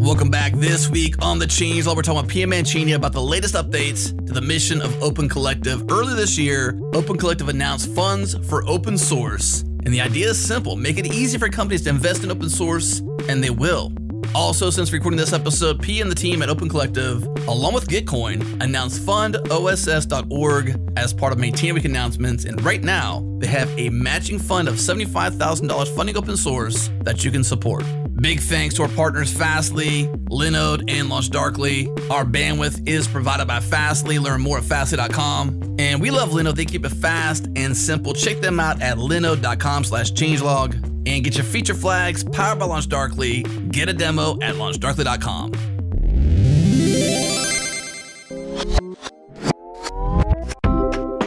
Welcome back. This week on The Changelog, we're talking with Pia Mancini about the latest updates to the mission of Open Collective. Earlier this year, Open Collective announced funds for open source. And the idea is simple. Make it easy for companies to invest in open source, and they will. Also, since recording this episode, Pia and the team at Open Collective, along with Gitcoin, announced fundoss.org as part of Maintain Week announcements. And right now, they have a matching fund of $75,000 funding open source that you can support. Big thanks to our partners Fastly, Linode, and LaunchDarkly. Our bandwidth is provided by Fastly. Learn more at fastly.com. And we love Linode. They keep it fast and simple. Check them out at linode.com/changelog and get your feature flags powered by LaunchDarkly. Get a demo at launchdarkly.com.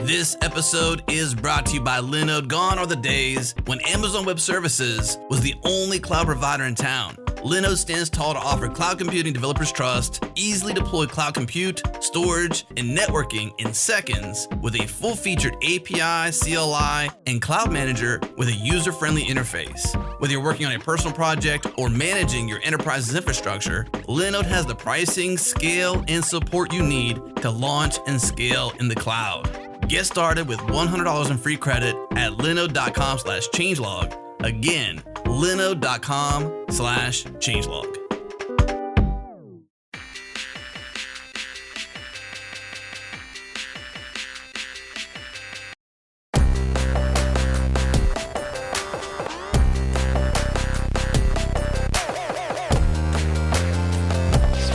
This episode is brought to you by Linode. Gone are the days when Amazon Web Services was the only cloud provider in town. Linode stands tall to offer cloud computing developers trust, easily deploy cloud compute, storage, and networking in seconds with a full-featured API, CLI, and cloud manager with a user-friendly interface. Whether you're working on a personal project or managing your enterprise's infrastructure, Linode has the pricing, scale, and support you need to launch and scale in the cloud. Get started with $100 in free credit at linode.com/changelog. Again, linode.com/changelog.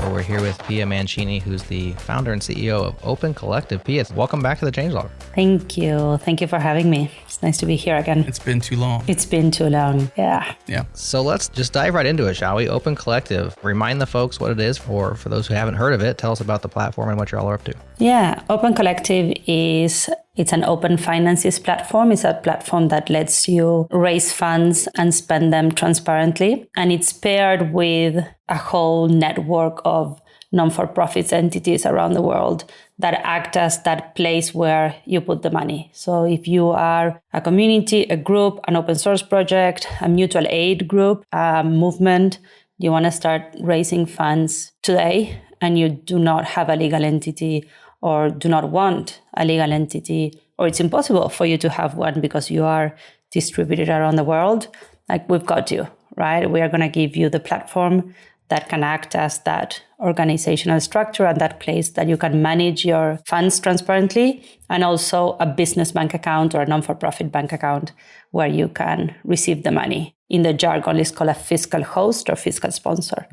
We're here with Pia Mancini, who's the founder and CEO of Open Collective. Pia, welcome back to the Changelog. Thank you. Thank you for having me. It's nice to be here again. It's been too long. It's been too long. Yeah. So let's just dive right into it, shall we? Open Collective. Remind the folks what it is, or for those who haven't heard of it, tell us about the platform and what you're all up to. Yeah. Open Collective it's an open finances platform. It's a platform that lets you raise funds and spend them transparently. And it's paired with a whole network of non-for-profit entities around the world that act as that place where you put the money. So if you are a community, a group, an open source project, a mutual aid group, a movement, you want to start raising funds today and you do not have a legal entity or do not want a legal entity, or it's impossible for you to have one because you are distributed around the world, like we've got you, right? We are going to give you the platform that can act as that organizational structure and that place that you can manage your funds transparently, and also a business bank account or a non-for-profit bank account where you can receive the money. In the jargon, it's called a fiscal host or fiscal sponsor,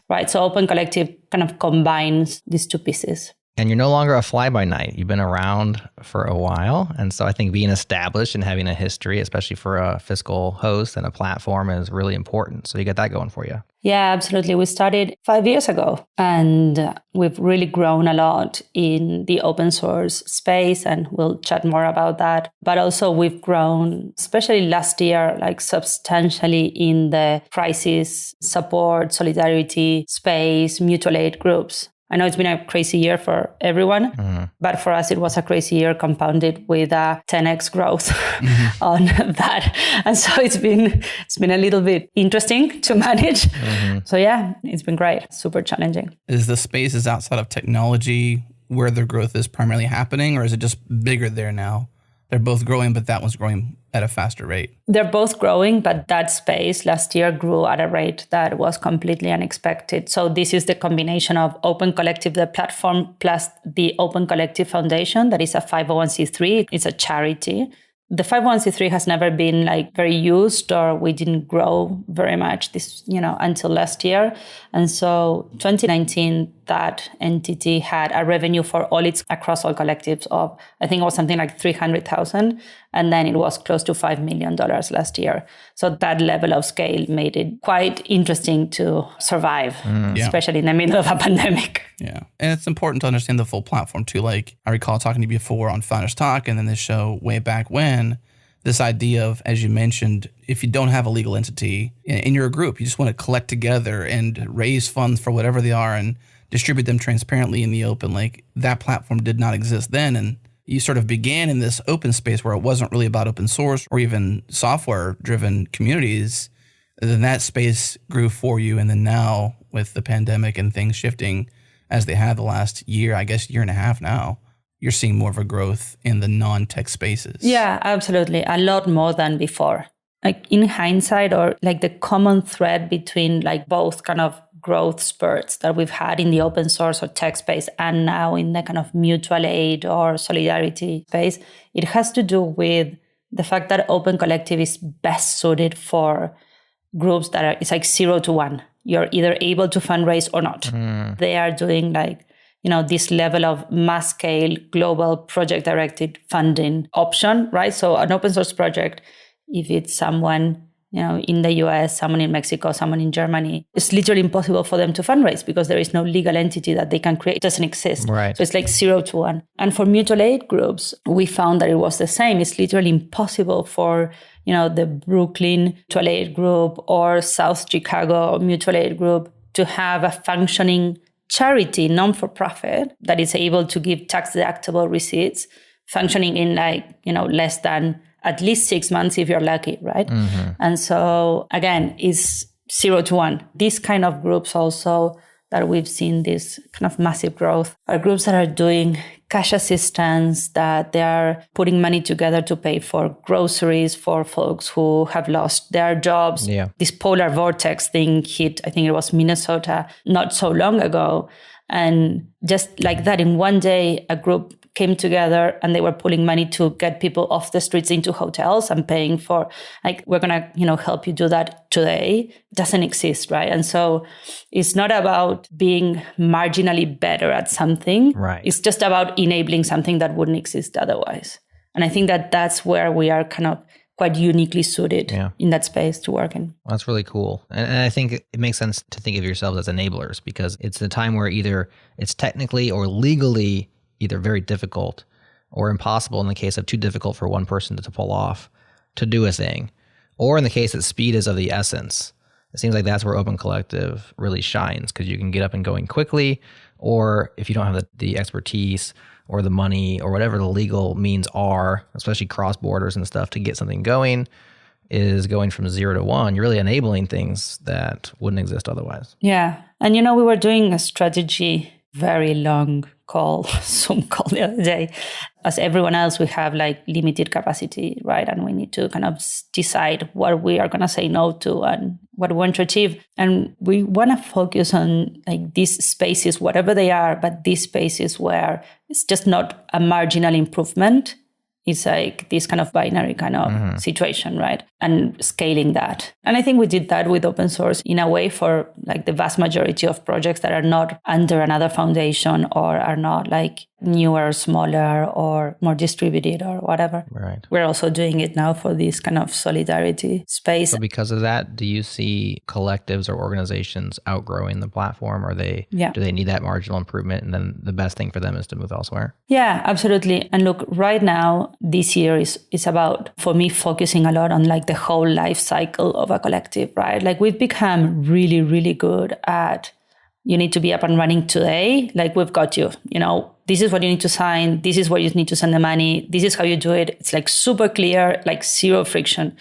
right? So Open Collective kind of combines these two pieces. And you're no longer a fly-by-night. You've been around for a while. And so I think being established and having a history, especially for a fiscal host and a platform, is really important. So you get that going for you. Yeah, absolutely. We started 5 years ago and we've really grown a lot in the open source space, and we'll chat more about that. But also we've grown, especially last year, like substantially in the crisis support, solidarity space, mutual aid groups. I know it's been a crazy year for everyone, but for us, it was a crazy year compounded with a 10x growth on that. And so it's been a little bit interesting to manage. So yeah, it's been great. Super challenging. Is the spaces outside of technology where their growth is primarily happening, or is it just bigger there now? They're both growing, but that one's growing at a faster rate. They're both growing, but that space last year grew at a rate that was completely unexpected. So this is the combination of Open Collective, the platform, plus the Open Collective Foundation, that is a 501c3. It's a charity. The 501c3 has never been like very used, or we didn't grow very much until last year. And so 2019, that entity had a revenue for across all collectives of, I think it was something like 300,000. And then it was close to $5 million last year. So that level of scale made it quite interesting to survive, especially in the middle of a pandemic. Yeah. And it's important to understand the full platform too. Like I recall talking to you before on Founders Talk and then this show way back when, this idea of, as you mentioned, if you don't have a legal entity and you're a group, you just want to collect together and raise funds for whatever they are and distribute them transparently in the open. Like that platform did not exist then. And you sort of began in this open space where it wasn't really about open source or even software-driven communities. then that space grew for you. And then now with the pandemic and things shifting as they have the last year, I guess year and a half now, you're seeing more of a growth in the non-tech spaces. Yeah, absolutely. A lot more than before. Like in hindsight, or like the common thread between like both kind of growth spurts that we've had in the open source or tech space and now in the kind of mutual aid or solidarity space, it has to do with the fact that Open Collective is best suited for groups that are, it's like 0 to 1. You're either able to fundraise or not. They are doing like, this level of mass scale global project directed funding option, right? So an open source project, if it's someone, in the US, someone in Mexico, someone in Germany, it's literally impossible for them to fundraise because there is no legal entity that they can create. It doesn't exist. Right. So it's like 0 to 1. And for mutual aid groups, we found that it was the same. It's literally impossible for, the Brooklyn Mutual Aid Group or South Chicago Mutual Aid Group to have a functioning charity, non-for-profit, that is able to give tax-deductible receipts, functioning in less than at least 6 months if you're lucky, right? Mm-hmm. And so, again, it's 0 to 1. These kind of groups also that we've seen this kind of massive growth are groups that are doing cash assistance, that they are putting money together to pay for groceries for folks who have lost their jobs. Yeah. This polar vortex thing hit, I think it was Minnesota, not so long ago. And just like that, in one day, a group came together and they were pulling money to get people off the streets into hotels and paying for, like, we're going to, help you do that today. It doesn't exist, right? And so it's not about being marginally better at something. Right. It's just about enabling something that wouldn't exist otherwise. And I think that that's where we are kind of quite uniquely suited in that space to work in. Well, that's really cool. And I think it makes sense to think of yourselves as enablers, because it's the time where either it's technically or legally either very difficult or impossible in the case of too difficult for one person to pull off to do a thing, or in the case that speed is of the essence. It seems like that's where Open Collective really shines, because you can get up and going quickly, or if you don't have the expertise or the money or whatever the legal means are, especially cross borders and stuff, to get something going, is going from 0 to 1. You're really enabling things that wouldn't exist otherwise. Yeah. And, we were doing a strategy, very long call, Zoom call the other day. As everyone else, we have like limited capacity, right? And we need to kind of decide what we are going to say no to and what we want to achieve. And we want to focus on like these spaces, whatever they are, but these spaces where it's just not a marginal improvement. It's like this kind of binary kind of situation, right? And scaling that. And I think we did that with open source in a way for like the vast majority of projects that are not under another foundation or are not like newer, smaller, or more distributed or whatever. Right. We're also doing it now for this kind of solidarity space. So because of that, do you see collectives or organizations outgrowing the platform? Or do they need that marginal improvement, and then the best thing for them is to move elsewhere? Yeah, absolutely. And look, right now, this year is about, for me, focusing a lot on like the whole life cycle of a collective, right? Like we've become really, really good at, you need to be up and running today. Like we've got you, this is what you need to sign. This is where you need to send the money. This is how you do it. It's like super clear, like zero friction.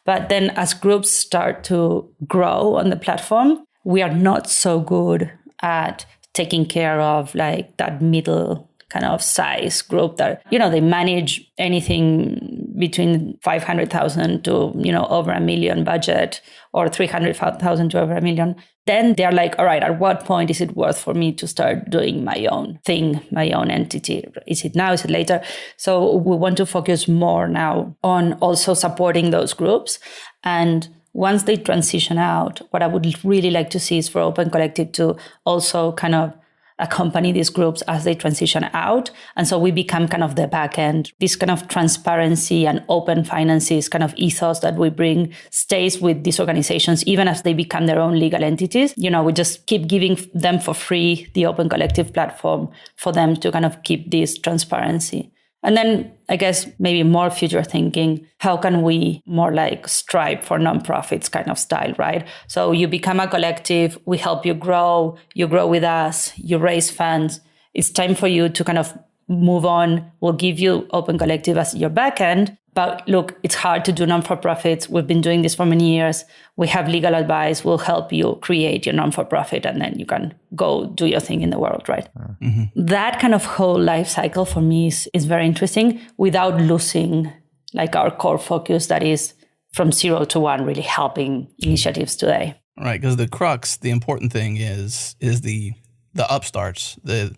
But then as groups start to grow on the platform, we are not so good at taking care of like that middle kind of size group that, they manage anything between 500,000 to, over $1 million budget, or 300,000 to over $1 million. Then they're like, all right, at what point is it worth for me to start doing my own thing, my own entity? Is it now? Is it later? So we want to focus more now on also supporting those groups. And once they transition out, what I would really like to see is for Open Collective to also kind of accompany these groups as they transition out. And so we become kind of the back end. This kind of transparency and open finances kind of ethos that we bring stays with these organizations, even as they become their own legal entities. We just keep giving them for free the Open Collective platform for them to kind of keep this transparency. And then I guess maybe more future thinking, how can we more like strive for nonprofits kind of style, right? So you become a collective, we help you grow with us, you raise funds. It's time for you to kind of move on. We'll give you Open Collective as your backend, But look, it's hard to do non-for-profits. We've been doing this for many years. We have legal advice. We'll help you create your non-for-profit, and then you can go do your thing in the world, right? Mm-hmm. That kind of whole life cycle for me is very interesting without losing like our core focus that is from 0 to 1, really helping initiatives today. Right, because the crux, the important thing is the upstarts, the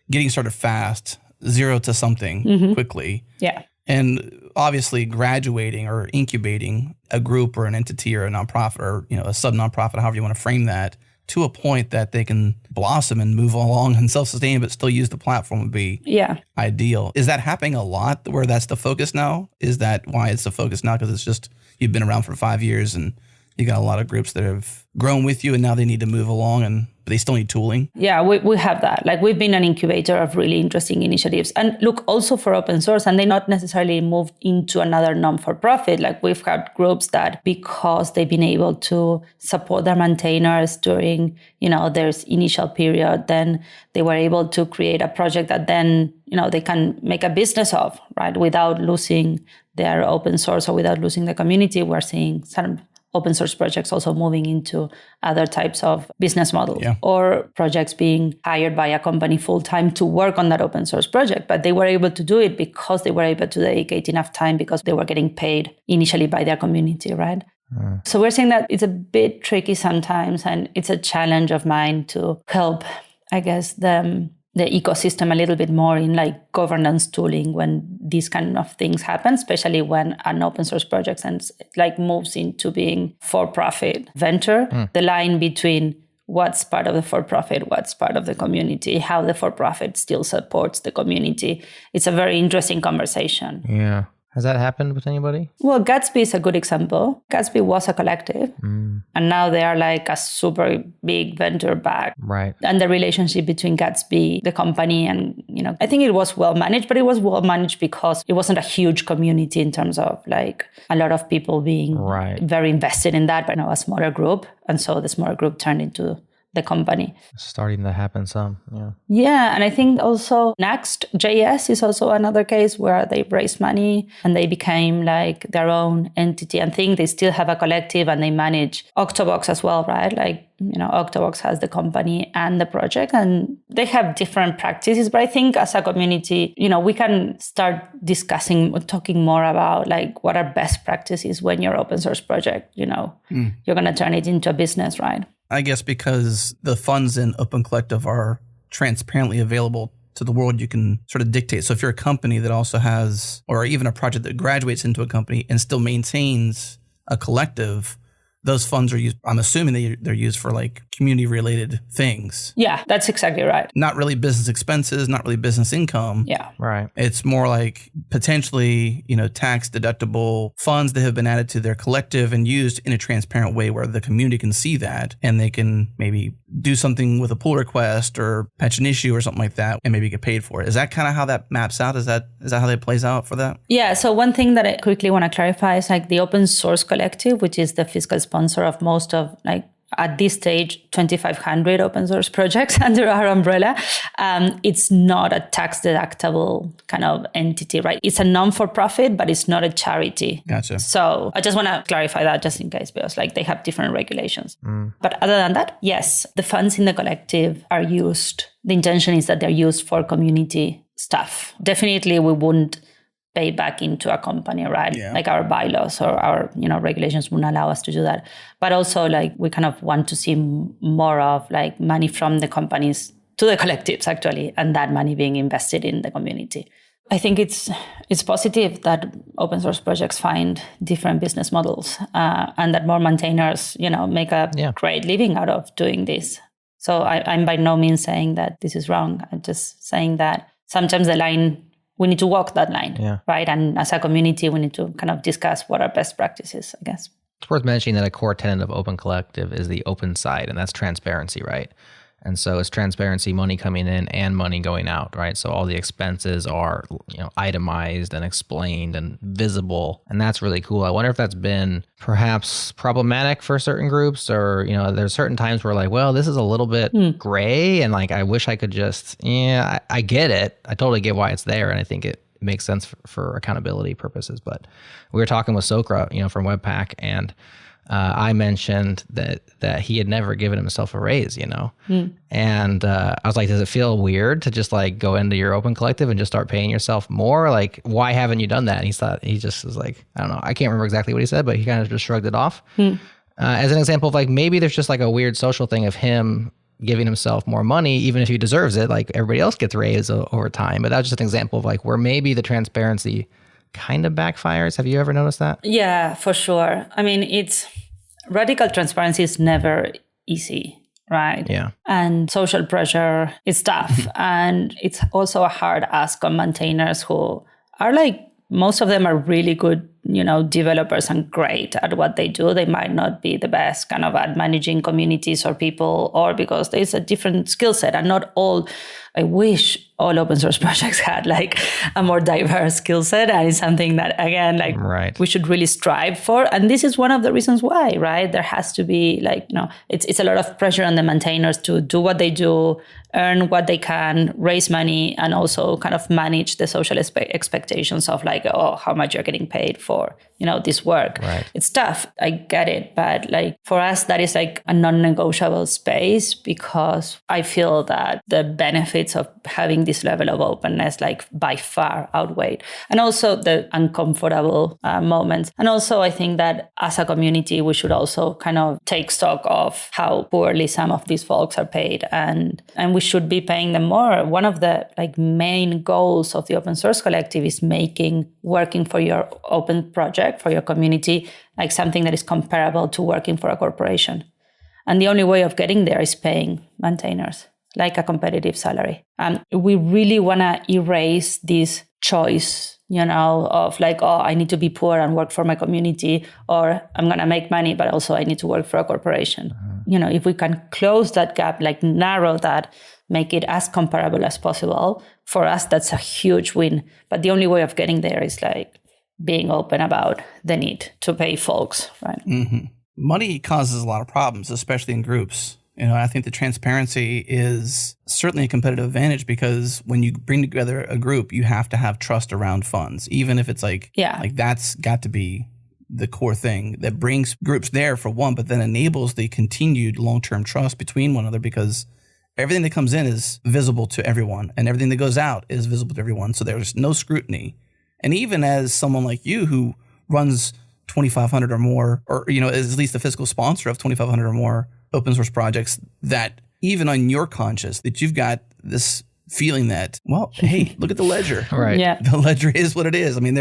getting started fast, 0 to something quickly. Yeah. And obviously graduating or incubating a group or an entity or a nonprofit or, a sub-nonprofit, however you want to frame that, to a point that they can blossom and move along and self-sustain, but still use the platform would be ideal. Is that happening a lot where that's the focus now? Is that why it's the focus now? Because it's just, you've been around for 5 years and you got a lot of groups that have grown with you and now they need to move along but they still need tooling. Yeah, we have that. Like we've been an incubator of really interesting initiatives. And look, also for open source, and they not necessarily moved into another non-for-profit. Like we've had groups that because they've been able to support their maintainers during, their initial period, then they were able to create a project that then, they can make a business of, right? Without losing their open source or without losing the community. We're seeing some open source projects also moving into other types of business models or projects being hired by a company full-time to work on that open source project. But they were able to do it because they were able to dedicate enough time because they were getting paid initially by their community, right? So we're saying that it's a bit tricky sometimes, and it's a challenge of mine to help, I guess, the ecosystem a little bit more in like governance tooling when these kind of things happen, especially when an open source project moves into being for-profit venture. The line between what's part of the for-profit, what's part of the community, how the for-profit still supports the community. It's a very interesting conversation. Yeah. Has that happened with anybody? Well, Gatsby is a good example. Gatsby was a collective, and now they are like a super big venture back. Right. And the relationship between Gatsby, the company, and, I think it was well managed, but it was well managed because it wasn't a huge community in terms of like a lot of people being very invested in that, but a smaller group. And so the smaller group turned into the company. Starting to happen some, yeah. Yeah, and I think also Next.js is also another case where they raised money and they became like their own entity. I think they still have a collective and they manage Octobox as well, right? Like, Octobox has the company and the project and they have different practices. But I think as a community, we can start talking more about like what are best practices when your open source project, you're going to turn it into a business, right? I guess because the funds in Open Collective are transparently available to the world, you can sort of dictate. So if you're a company that also has, or even a project that graduates into a company and still maintains a collective, those funds are used, I'm assuming they're used for like community related things. Yeah, that's exactly right. Not really business expenses, not really business income. Yeah. Right. It's more like potentially, tax deductible funds that have been added to their collective and used in a transparent way where the community can see that and they can maybe do something with a pull request or patch an issue or something like that and maybe get paid for it. Is that kind of how that maps out? Is that how that plays out for that? Yeah. So one thing that I quickly want to clarify is like the Open Source Collective, which is the fiscal sponsor of most of like at this stage, 2,500 open source projects under our umbrella. It's not a tax deductible kind of entity, right? It's a non-for-profit, but it's not a charity. Gotcha. So I just want to clarify that just in case, because like they have different regulations. But other than that, yes, the funds in the collective are used. The intention is that they're used for community stuff. Definitely, we wouldn't pay back into a company, right? Yeah. Like our bylaws or our, regulations wouldn't allow us to do that. But also like we kind of want to see more of like money from the companies to the collectives actually, and that money being invested in the community. I think it's positive that open source projects find different business models and that more maintainers, make a great living out of doing this. So I'm by no means saying that this is wrong. I'm just saying that sometimes we need to walk that line, right? And as a community, we need to kind of discuss what are best practices, I guess. It's worth mentioning that a core tenet of Open Collective is the open side, and that's transparency, right? And so it's transparency, money coming in and money going out, right? So all the expenses are, itemized and explained and visible. And that's really cool. I wonder if that's been perhaps problematic for certain groups or, there's certain times where like, well, this is a little bit gray and like, I wish I could just, I get it. I totally get why it's there. And I think it makes sense for accountability purposes. But we were talking with Sokra, from Webpack, and I mentioned that he had never given himself a raise, and I was like, does it feel weird to just like go into your Open Collective and just start paying yourself more? Like, why haven't you done that? And he just was like, I don't know. I can't remember exactly what he said, but he kind of just shrugged it off. As an example of like, maybe there's just like a weird social thing of him giving himself more money, even if he deserves it, like everybody else gets raised over time. But that's just an example of like where maybe the transparency kind of backfires. Have you ever noticed that? Yeah, for sure. I mean, radical transparency is never easy, right? Yeah. And social pressure is tough. And it's also a hard ask on maintainers who are like, most of them are really good, developers and great at what they do. They might not be the best kind of at managing communities or people, or because there's a different skill set, and not all. I wish all open source projects had like a more diverse skill set, and it's something that, again, like we should really strive for. And this is one of the reasons why, right? There has to be like, it's a lot of pressure on the maintainers to do what they do, earn what they can, raise money, and also kind of manage the social expectations of like, oh, how much you're getting paid for, this work. Right. It's tough. I get it. But like for us, that is like a non-negotiable space, because I feel that the benefits of having this level of openness like by far outweigh, and also the uncomfortable moments. And also I think that as a community, we should also kind of take stock of how poorly some of these folks are paid, and we should be paying them more. One of the like main goals of the Open Source Collective is making working for your open project, for your community, like something that is comparable to working for a corporation. And the only way of getting there is paying maintainers like a competitive salary. We really want to erase this choice, of like, oh, I need to be poor and work for my community, or I'm going to make money, but also I need to work for a corporation. If we can close that gap, like narrow that, make it as comparable as possible, for us, that's a huge win. But the only way of getting there is like being open about the need to pay folks, right? Mm-hmm. Money causes a lot of problems, especially in groups. I think the transparency is certainly a competitive advantage, because when you bring together a group, you have to have trust around funds, even if it's like that's got to be the core thing that brings groups there for one, but then enables the continued long-term trust between one another, because everything that comes in is visible to everyone and everything that goes out is visible to everyone. So there's no scrutiny. And even as someone like you who runs 2,500 or more, or, is at least the physical sponsor of 2,500 or more open source projects, that even on your conscience, that you've got this feeling that, well, hey, look at the ledger. Right. Yeah. The ledger is what it is. I mean,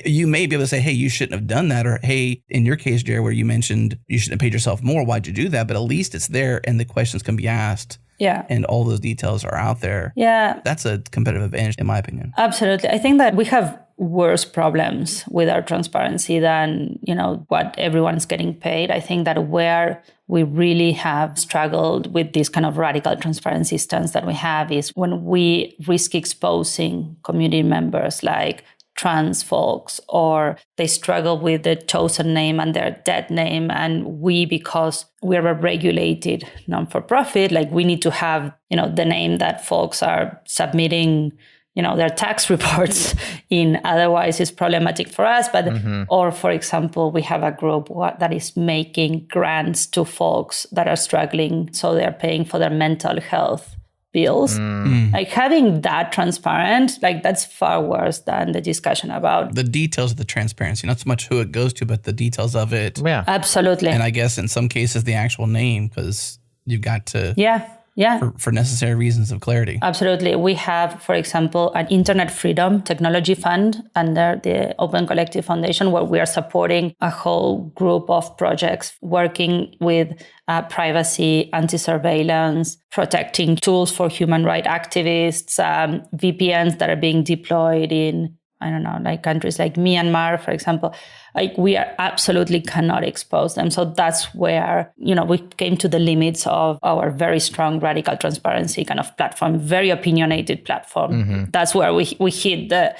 you may be able to say, hey, you shouldn't have done that. Or, hey, in your case, Jerry, where you mentioned you shouldn't have paid yourself more. Why'd you do that? But at least it's there and the questions can be asked. Yeah. And all those details are out there. Yeah. That's a competitive advantage, in my opinion. Absolutely. I think that we have worse problems with our transparency than, what everyone's getting paid. I think that where we really have struggled with this kind of radical transparency stance that we have is when we risk exposing community members like trans folks, or they struggle with the chosen name and their dead name. And because we're a regulated non-for-profit, like we need to have, the name that folks are submitting, their tax reports in. Otherwise, it's problematic for us. But, or for example, we have a group that is making grants to folks that are struggling. So they're paying for their mental health bills. Like having that transparent, like that's far worse than the discussion about the details of the transparency, not so much who it goes to, but the details of it. Yeah, absolutely. And I guess in some cases the actual name, because you've got to for necessary reasons of clarity. Absolutely. We have, for example, an Internet Freedom Technology Fund under the Open Collective Foundation, where we are supporting a whole group of projects working with privacy, anti-surveillance, protecting tools for human rights activists, VPNs that are being deployed in, like countries like Myanmar, for example. Like we absolutely cannot expose them. So that's where, we came to the limits of our very strong radical transparency kind of platform, very opinionated platform. That's where we hit the,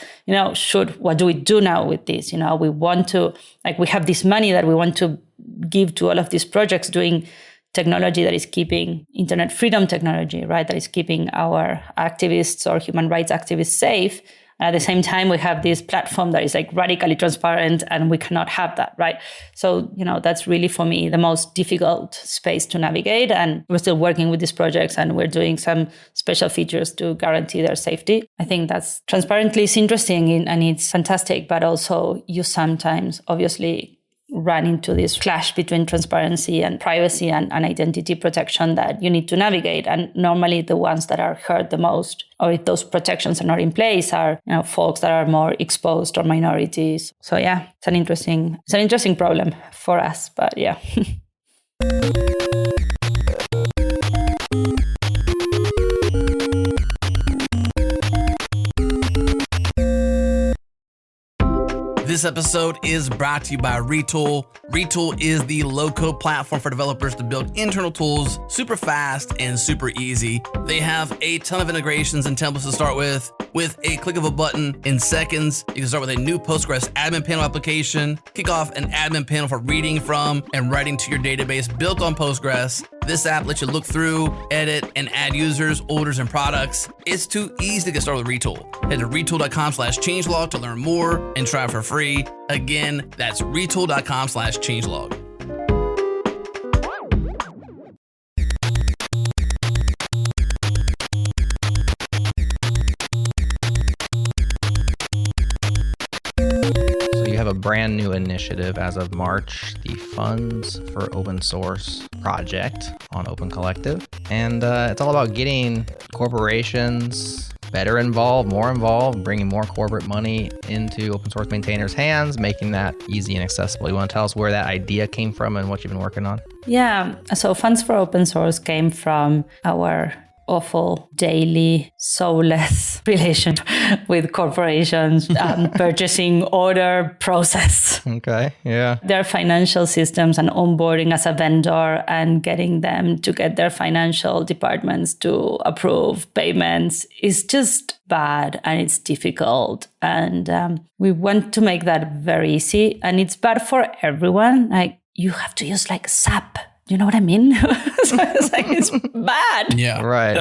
what do we do now with this? We want to, we have this money that we want to give to all of these projects doing technology that is keeping internet freedom technology, right? That is keeping our activists or human rights activists safe. At the same time, we have this platform that is like radically transparent, and we cannot have that, right? So, that's really for me the most difficult space to navigate. And we're still working with these projects, and we're doing some special features to guarantee their safety. I think that's transparently is interesting and it's fantastic, but also you sometimes obviously run into this clash between transparency and privacy and identity protection that you need to navigate. And normally the ones that are hurt the most, or if those protections are not in place, are folks that are more exposed or minorities. So yeah, it's an interesting problem for us, but yeah. This episode is brought to you by Retool. Retool is the low-code platform for developers to build internal tools super fast and super easy. They have a ton of integrations and templates to start with. With a click of a button in seconds, you can start with a new Postgres admin panel application, kick off an admin panel for reading from and writing to your database built on Postgres. This app lets you look through, edit, and add users, orders, and products. It's too easy to get started with Retool. Head to retool.com/changelog to learn more and try it for free. Again, that's retool.com/changelog. A brand new initiative as of March, the Funds for Open Source project on Open Collective. And it's all about getting corporations better involved, more involved, bringing more corporate money into open source maintainers' hands, making that easy and accessible. You want to tell us where that idea came from and what you've been working on? Yeah, so Funds for Open Source came from our awful daily soulless relation with corporations purchasing order process. Okay, yeah. Their financial systems and onboarding as a vendor and getting them to get their financial departments to approve payments is just bad and it's difficult. And we want to make that very easy. And it's bad for everyone. Like you have to use like SAP. You know what I mean? So it's like, it's bad. Yeah. Right.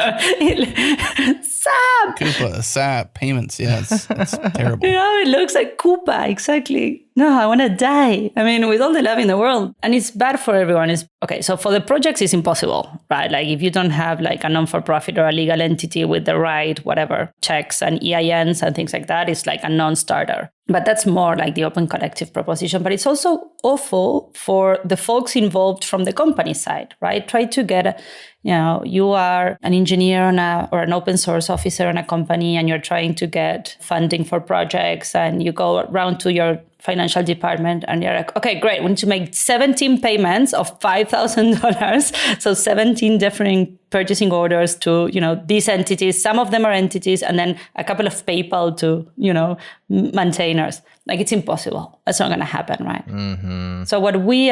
SAP. Coupa, SAP, payments. Yeah, it's terrible. It looks like Coupa. Exactly. No, I want to die. I mean, with all the love in the world. And it's bad for everyone. Okay, so for the projects, it's impossible, right? Like if you don't have like a non-for-profit or a legal entity with the right, whatever, checks and EINs and things like that, it's like a non-starter. But that's more like the Open Collective proposition. But it's also awful for the folks involved from the company side, right? Try to get, you are an engineer or an open source officer in a company and you're trying to get funding for projects and you go around to your financial department and you're like, okay, great. We need to make 17 payments of $5,000. So 17 different purchasing orders to, these entities. Some of them are entities and then a couple of PayPal to, maintainers. Like it's impossible. That's not going to happen, right? Mm-hmm. So what we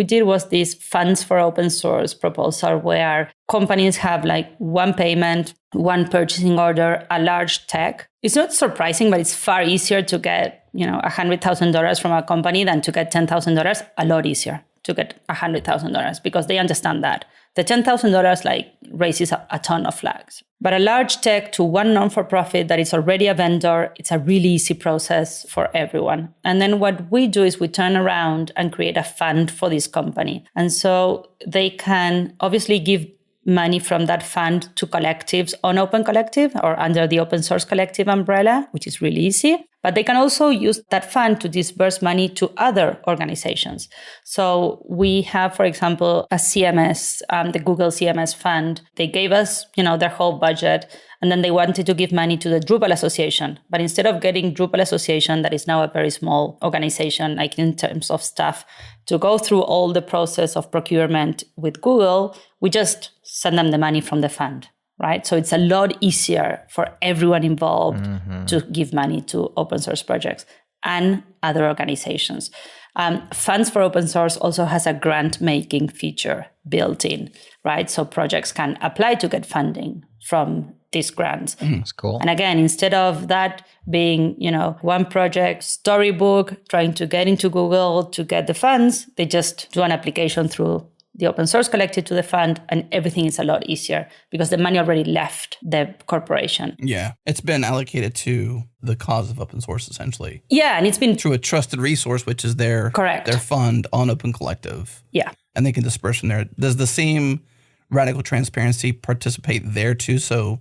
did was this Funds for Open Source proposal where companies have like one payment, one purchasing order, a large tech. It's not surprising, but it's far easier to get, $100,000 from a company than to get $10,000. A lot easier to get $100,000 because they understand that. The $10,000 like raises a ton of flags. But a large tech to one non-for-profit that is already a vendor, it's a really easy process for everyone. And then what we do is we turn around and create a fund for this company. And so they can obviously give money from that fund to collectives on Open Collective or under the Open Source Collective umbrella, which is really easy. But they can also use that fund to disburse money to other organizations. So we have, for example, a CMS, the Google CMS fund. They gave us, their whole budget, and then they wanted to give money to the Drupal Association. But instead of getting Drupal Association, that is now a very small organization, like in terms of staff, to go through all the process of procurement with Google, we just send them the money from the fund. Right? So it's a lot easier for everyone involved to give money to open source projects and other organizations. Funds for Open Source also has a grant making feature built in, right? So projects can apply to get funding from these grants. That's cool. And again, instead of that being, one project storybook trying to get into Google to get the funds, they just do an application through the open source collective to the fund, and everything is a lot easier because the money already left the corporation. Yeah. It's been allocated to the cause of open source, essentially. Yeah, and it's been Through a trusted resource, which is their fund on Open Collective. Yeah. And they can disperse from there. Does the same radical transparency participate there too? So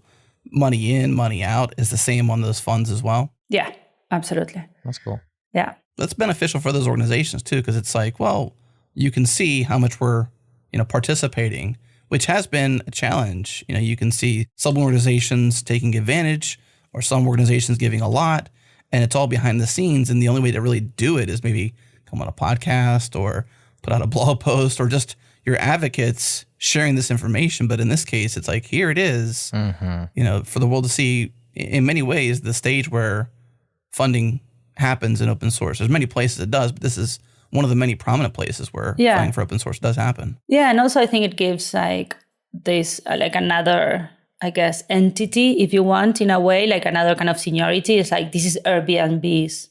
money in, money out is the same on those funds as well? Yeah, absolutely. That's cool. Yeah. That's beneficial for those organizations too, because it's like, well, you can see how much we're, participating, which has been a challenge. You can see some organizations taking advantage or some organizations giving a lot, and it's all behind the scenes. And the only way to really do it is maybe come on a podcast or put out a blog post or just your advocates sharing this information. But in this case, it's like, here it is, for the world to see in many ways the stage where funding happens in open source. There's many places it does, but this is one of the many prominent places where funding for open source does happen. Yeah, and also I think it gives this another, I guess, entity, if you want, in a way, another kind of seniority. It's this is Airbnb's,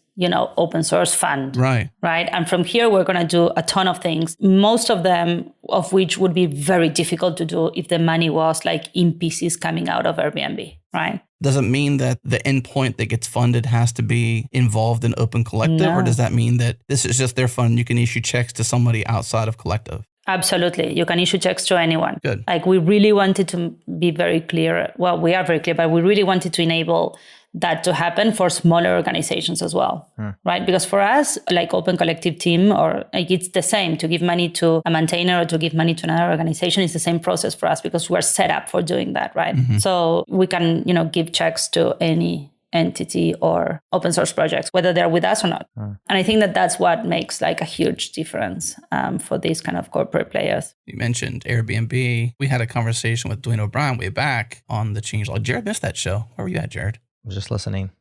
open source fund. Right. And from here, we're going to do a ton of things, most of them of which would be very difficult to do if the money was in pieces coming out of Airbnb, right? Does it mean that the endpoint that gets funded has to be involved in Open Collective? No. Or does that mean that this is just their fund? You can issue checks to somebody outside of Collective? Absolutely. You can issue checks to anyone. Good. We really wanted to be very clear. Well, we are very clear, but we really wanted to enable that to happen for smaller organizations as well, right? Because for us, Open Collective team, or it's the same, to give money to a maintainer or to give money to another organization is the same process for us because we're set up for doing that, right? Mm-hmm. So we can, give checks to any entity or open source projects, whether they're with us or not. And I think that that's what makes a huge difference for these kind of corporate players. You mentioned Airbnb. We had a conversation with Dwayne O'Brien way back on the changelog. Jared missed that show. Where were you at, Jared? I was just listening.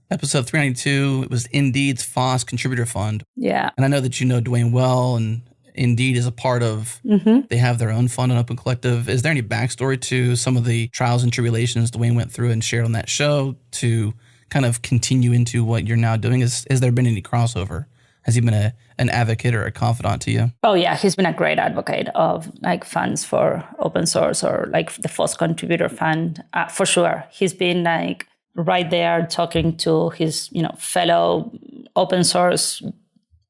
Episode 392, it was Indeed's FOSS Contributor Fund. Yeah. And I know that you know Dwayne well, and Indeed is a part of, they have their own fund on Open Collective. Is there any backstory to some of the trials and tribulations Dwayne went through and shared on that show to kind of continue into what you're now doing? Has there been any crossover? Has he been an advocate or a confidant to you? Oh, yeah. He's been a great advocate of funds for open source or the FOSS Contributor Fund. For sure. He's been right there talking to his, fellow open source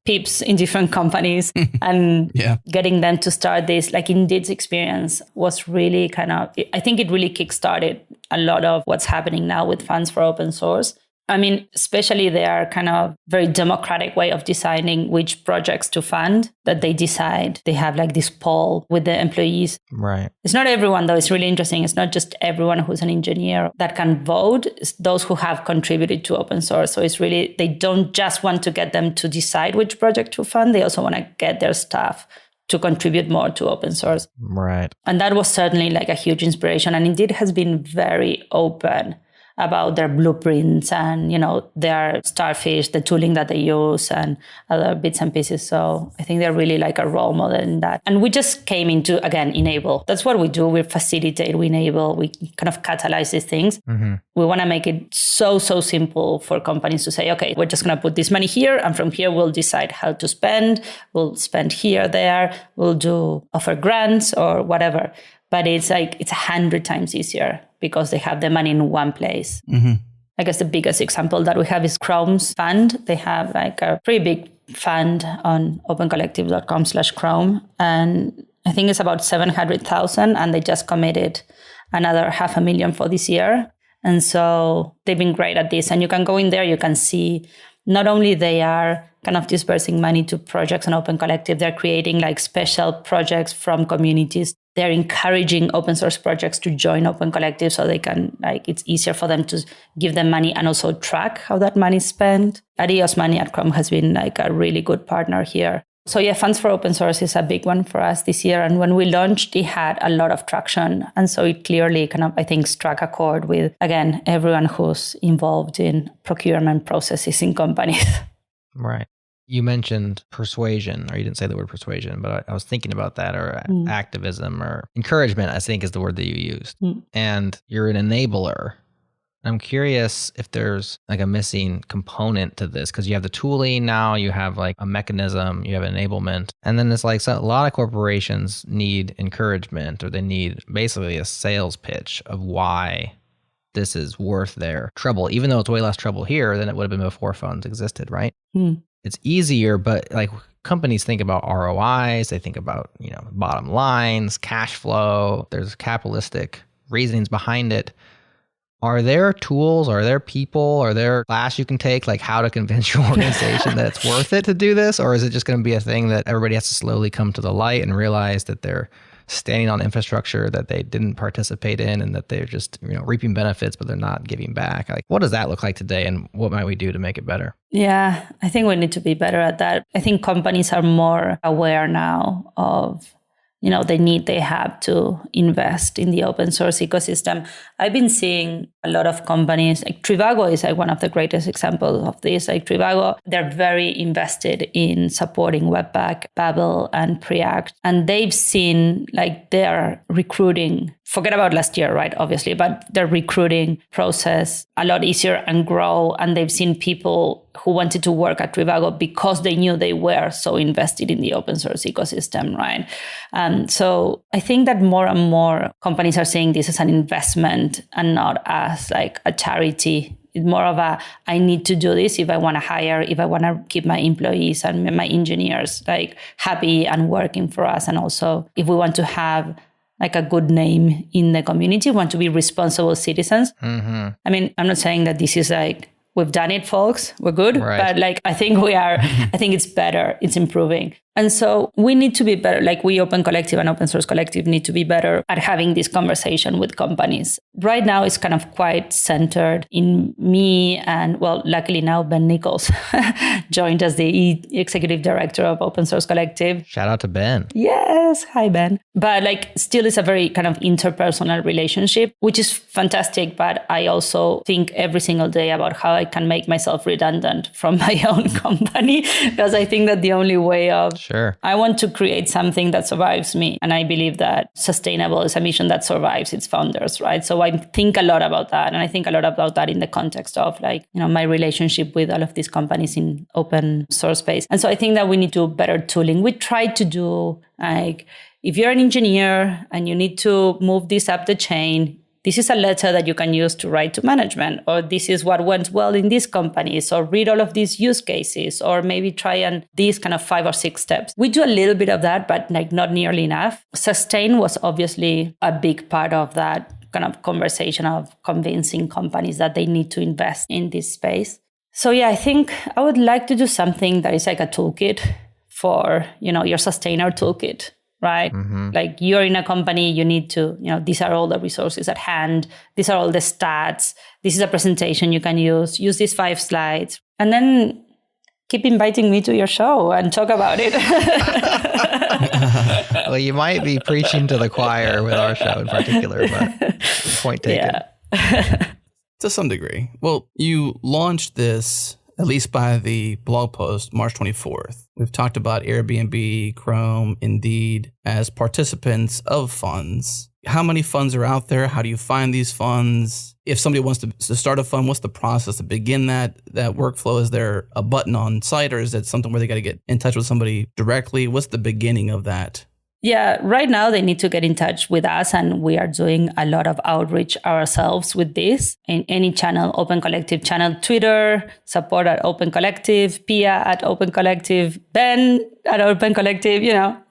peeps in different companies and getting them to start this. Indeed's experience was really I think it really kickstarted a lot of what's happening now with funds for open source. I mean, especially their kind of very democratic way of deciding which projects to fund, that they decide. They have this poll with the employees. Right. It's not everyone, though. It's really interesting. It's not just everyone who's an engineer that can vote. It's those who have contributed to open source. So it's really, they don't just want to get them to decide which project to fund. They also want to get their staff to contribute more to open source. Right. And that was certainly a huge inspiration. And Indeed has been very open about their blueprints and, their Starfish, the tooling that they use and other bits and pieces. So I think they're really a role model in that. And we just came into, again, enable. That's what we do. We facilitate, we enable, we kind of catalyze these things. Mm-hmm. We want to make it so simple for companies to say, okay, we're just going to put this money here. And from here, we'll decide how to spend. We'll spend here, there. We'll offer grants or whatever. But it's 100 times easier because they have the money in one place. Mm-hmm. I guess the biggest example that we have is Chrome's fund. They have a pretty big fund on opencollective.com/Chrome. And I think it's about 700,000. And they just committed another 500,000 for this year. And so they've been great at this. And you can go in there, you can see not only they are kind of dispersing money to projects on Open Collective, they're creating special projects from communities. They're encouraging open source projects to join Open Collective so they can, it's easier for them to give them money and also track how that money is spent. Adios Money at Chrome has been a really good partner here. So yeah, funds for open source is a big one for us this year. And when we launched, it had a lot of traction. And so it clearly I think, struck a chord with, again, everyone who's involved in procurement processes in companies. Right. You mentioned persuasion, or you didn't say the word persuasion, but I was thinking about that, or activism or encouragement, I think is the word that you used. And you're an enabler I'm curious if there's like a missing component to this, because you have the tooling now, you have like a mechanism, you have enablement. And then it's like a lot of corporations need encouragement, or they need basically a sales pitch of why this is worth their trouble, even though it's way less trouble here than it would have been before funds existed, right? It's easier, but like companies think about ROIs, they think about, bottom lines, cash flow, there's capitalistic reasonings behind it. Are there tools, are there people, are there class you can take, like how to convince your organization that it's worth it to do this? Or is it just going to be a thing that everybody has to slowly come to the light and realize that they're standing on infrastructure that they didn't participate in, and that they're just, reaping benefits, but they're not giving back? Like, what does that look like today, and what might we do to make it better? Yeah, I think we need to be better at that. I think companies are more aware now of the need they have to invest in the open source ecosystem. I've been seeing a lot of companies, like Trivago is like one of the greatest examples of this. Like Trivago, they're very invested in supporting Webpack, Babel, and Preact. And they've seen like their recruiting, forget about last year, right? Obviously, but their recruiting process a lot easier and grow. And they've seen people who wanted to work at Trivago because they knew they were so invested in the open source ecosystem, right? So I think that more and more companies are seeing this as an investment and not as like a charity. It's more of a, I need to do this if I want to hire, if I want to keep my employees and my engineers like happy and working for us. And also if we want to have like a good name in the community, want to be responsible citizens. I mean, I'm not saying that this is like, we've done it, folks, we're good. Right. But like, I think we are, I think it's better, it's improving. And so we need to be better, like we Open Collective and Open Source Collective need to be better at having this conversation with companies. Right now, it's kind of quite centered in me and, well, luckily now Ben Nichols joined as the executive director of Open Source Collective. Shout out to Ben. Yes. Hi, Ben. But like still it's a very kind of interpersonal relationship, which is fantastic. But I also think every single day about how I can make myself redundant from my own company, because I think that the only way of Sure. I want to create something that survives me. And I believe that sustainable is a mission that survives its founders, right? So I think a lot about that. And I think a lot about that in the context of like, my relationship with all of these companies in open source space. And so I think that we need to do better tooling. We try to do like, if you're an engineer and you need to move this up the chain, this is a letter that you can use to write to management, or this is what went well in these companies, or read all of these use cases, or maybe try and these kind of 5 or 6 steps. We do a little bit of that, but like not nearly enough. Sustain was obviously a big part of that kind of conversation of convincing companies that they need to invest in this space. So yeah, I think I would like to do something that is like a toolkit for, your sustainer toolkit. Right? Like you're in a company, you need to, these are all the resources at hand. These are all the stats. This is a presentation you can use these 5 slides, and then keep inviting me to your show and talk about it. Well, you might be preaching to the choir with our show in particular, but point taken. Yeah. To some degree. Well, you launched this, at least by the blog post, March 24th. We've talked about Airbnb, Chrome, Indeed as participants of funds. How many funds are out there? How do you find these funds? If somebody wants to start a fund, what's the process to begin that workflow? Is there a button on site, or is it something where they got to get in touch with somebody directly? What's the beginning of that? Yeah, right now they need to get in touch with us, and we are doing a lot of outreach ourselves with this in any channel, Open Collective channel, Twitter, support at Open Collective, Pia at Open Collective, Ben at Open Collective,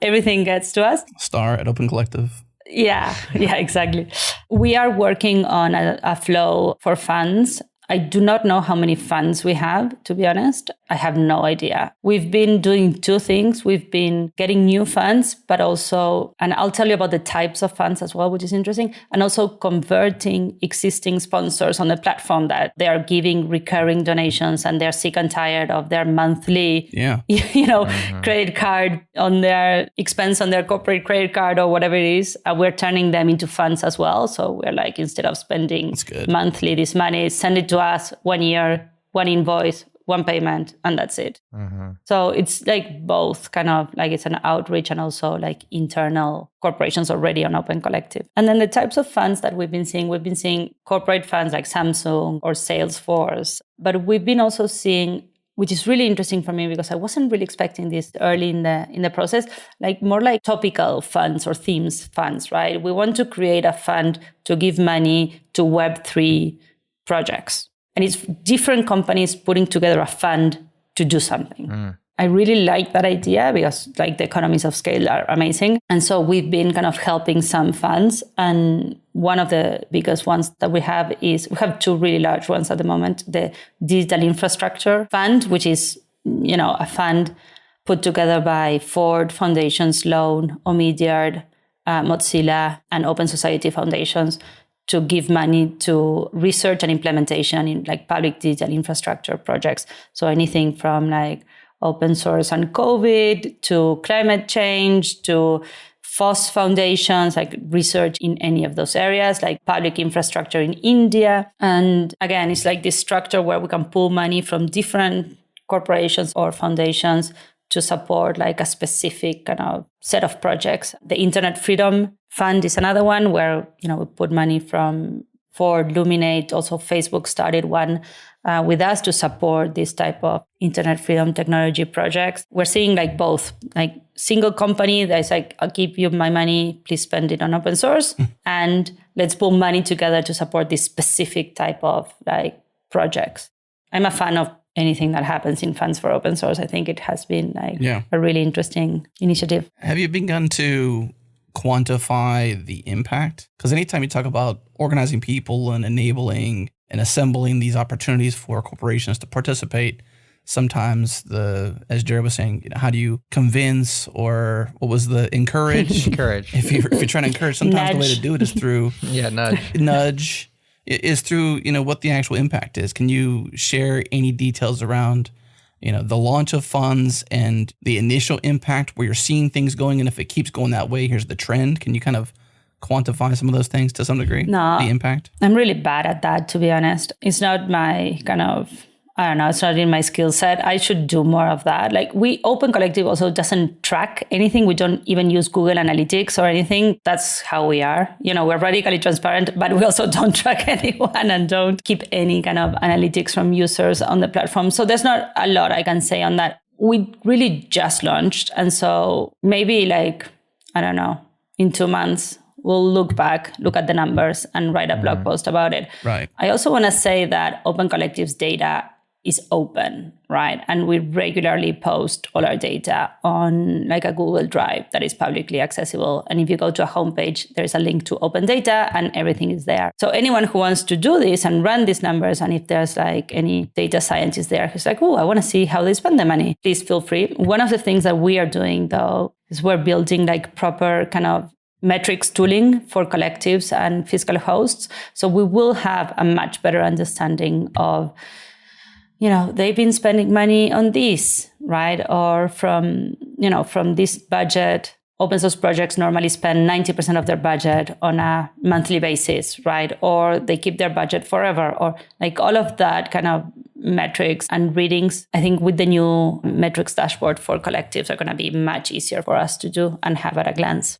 everything gets to us. Star at Open Collective. Yeah, exactly. We are working on a flow for funds. I do not know how many funds we have, to be honest. I have no idea. We've been doing 2 things. We've been getting new funds, but also, and I'll tell you about the types of funds as well, which is interesting, and also converting existing sponsors on the platform that they are giving recurring donations and they're sick and tired of their monthly, credit card on their expense on their corporate credit card or whatever it is. We're turning them into funds as well. So we're like, instead of spending monthly this money, send it to us 1 year, 1 invoice, one payment, and that's it. Mm-hmm. So it's like both kind of like it's an outreach and also like internal corporations already on Open Collective. And then the types of funds that we've been seeing corporate funds like Samsung or Salesforce, but we've been also seeing, which is really interesting for me because I wasn't really expecting this early in the process, like more like topical funds or themes funds, right? We want to create a fund to give money to Web3 projects. And it's different companies putting together a fund to do something. I really like that idea because like the economies of scale are amazing. And so we've been kind of helping some funds. And one of the biggest ones that we have is, we have two really large ones at the moment, the Digital Infrastructure Fund, which is, a fund put together by Ford, Foundation Sloan, Omidyar, Mozilla, and Open Society Foundations to give money to research and implementation in like public digital infrastructure projects. So anything from like open source and COVID to climate change to FOSS foundations, like research in any of those areas, like public infrastructure in India. And again, it's like this structure where we can pull money from different corporations or foundations to support like a specific kind of set of projects. The Internet Freedom Fund is another one where, we put money from Ford, Luminate, also Facebook started one with us to support this type of internet freedom technology projects. We're seeing like both, like single company that's like, I'll give you my money, please spend it on open source. And let's pull money together to support this specific type of like projects. I'm a fan of anything that happens in funds for open source. I think it has been like a really interesting initiative. Have you begun to quantify the impact? Because anytime you talk about organizing people and enabling and assembling these opportunities for corporations to participate, sometimes as Jared was saying, how do you convince, or what was the encourage? Encourage. If you're trying to encourage, sometimes the way to do it is through nudge is through what the actual impact is. Can you share any details around the launch of funds and the initial impact where you're seeing things going, and if it keeps going that way, here's the trend? Can you kind of quantify some of those things to some degree? No, the impact? I'm really bad at that, to be honest. It's not my kind of, I don't know, it's not in my skill set. I should do more of that. Like Open Collective also doesn't track anything. We don't even use Google Analytics or anything. That's how we are. We're radically transparent, but we also don't track anyone and don't keep any kind of analytics from users on the platform. So there's not a lot I can say on that. We really just launched. And so maybe like, I don't know, in 2 months, we'll look back, look at the numbers and write a blog post about it. Right. I also want to say that Open Collective's data is open, right? And we regularly post all our data on like a Google Drive that is publicly accessible. And if you go to a homepage, there's a link to open data and everything is there. So anyone who wants to do this and run these numbers, and if there's like any data scientist there who's like, oh, I want to see how they spend the money, please feel free. One of the things that we are doing though, is we're building like proper kind of metrics tooling for collectives and fiscal hosts. So we will have a much better understanding of, they've been spending money on this, right? Or from this budget, open source projects normally spend 90% of their budget on a monthly basis, right? Or they keep their budget forever, or like all of that kind of metrics and readings. I think with the new metrics dashboard for collectives are going to be much easier for us to do and have at a glance.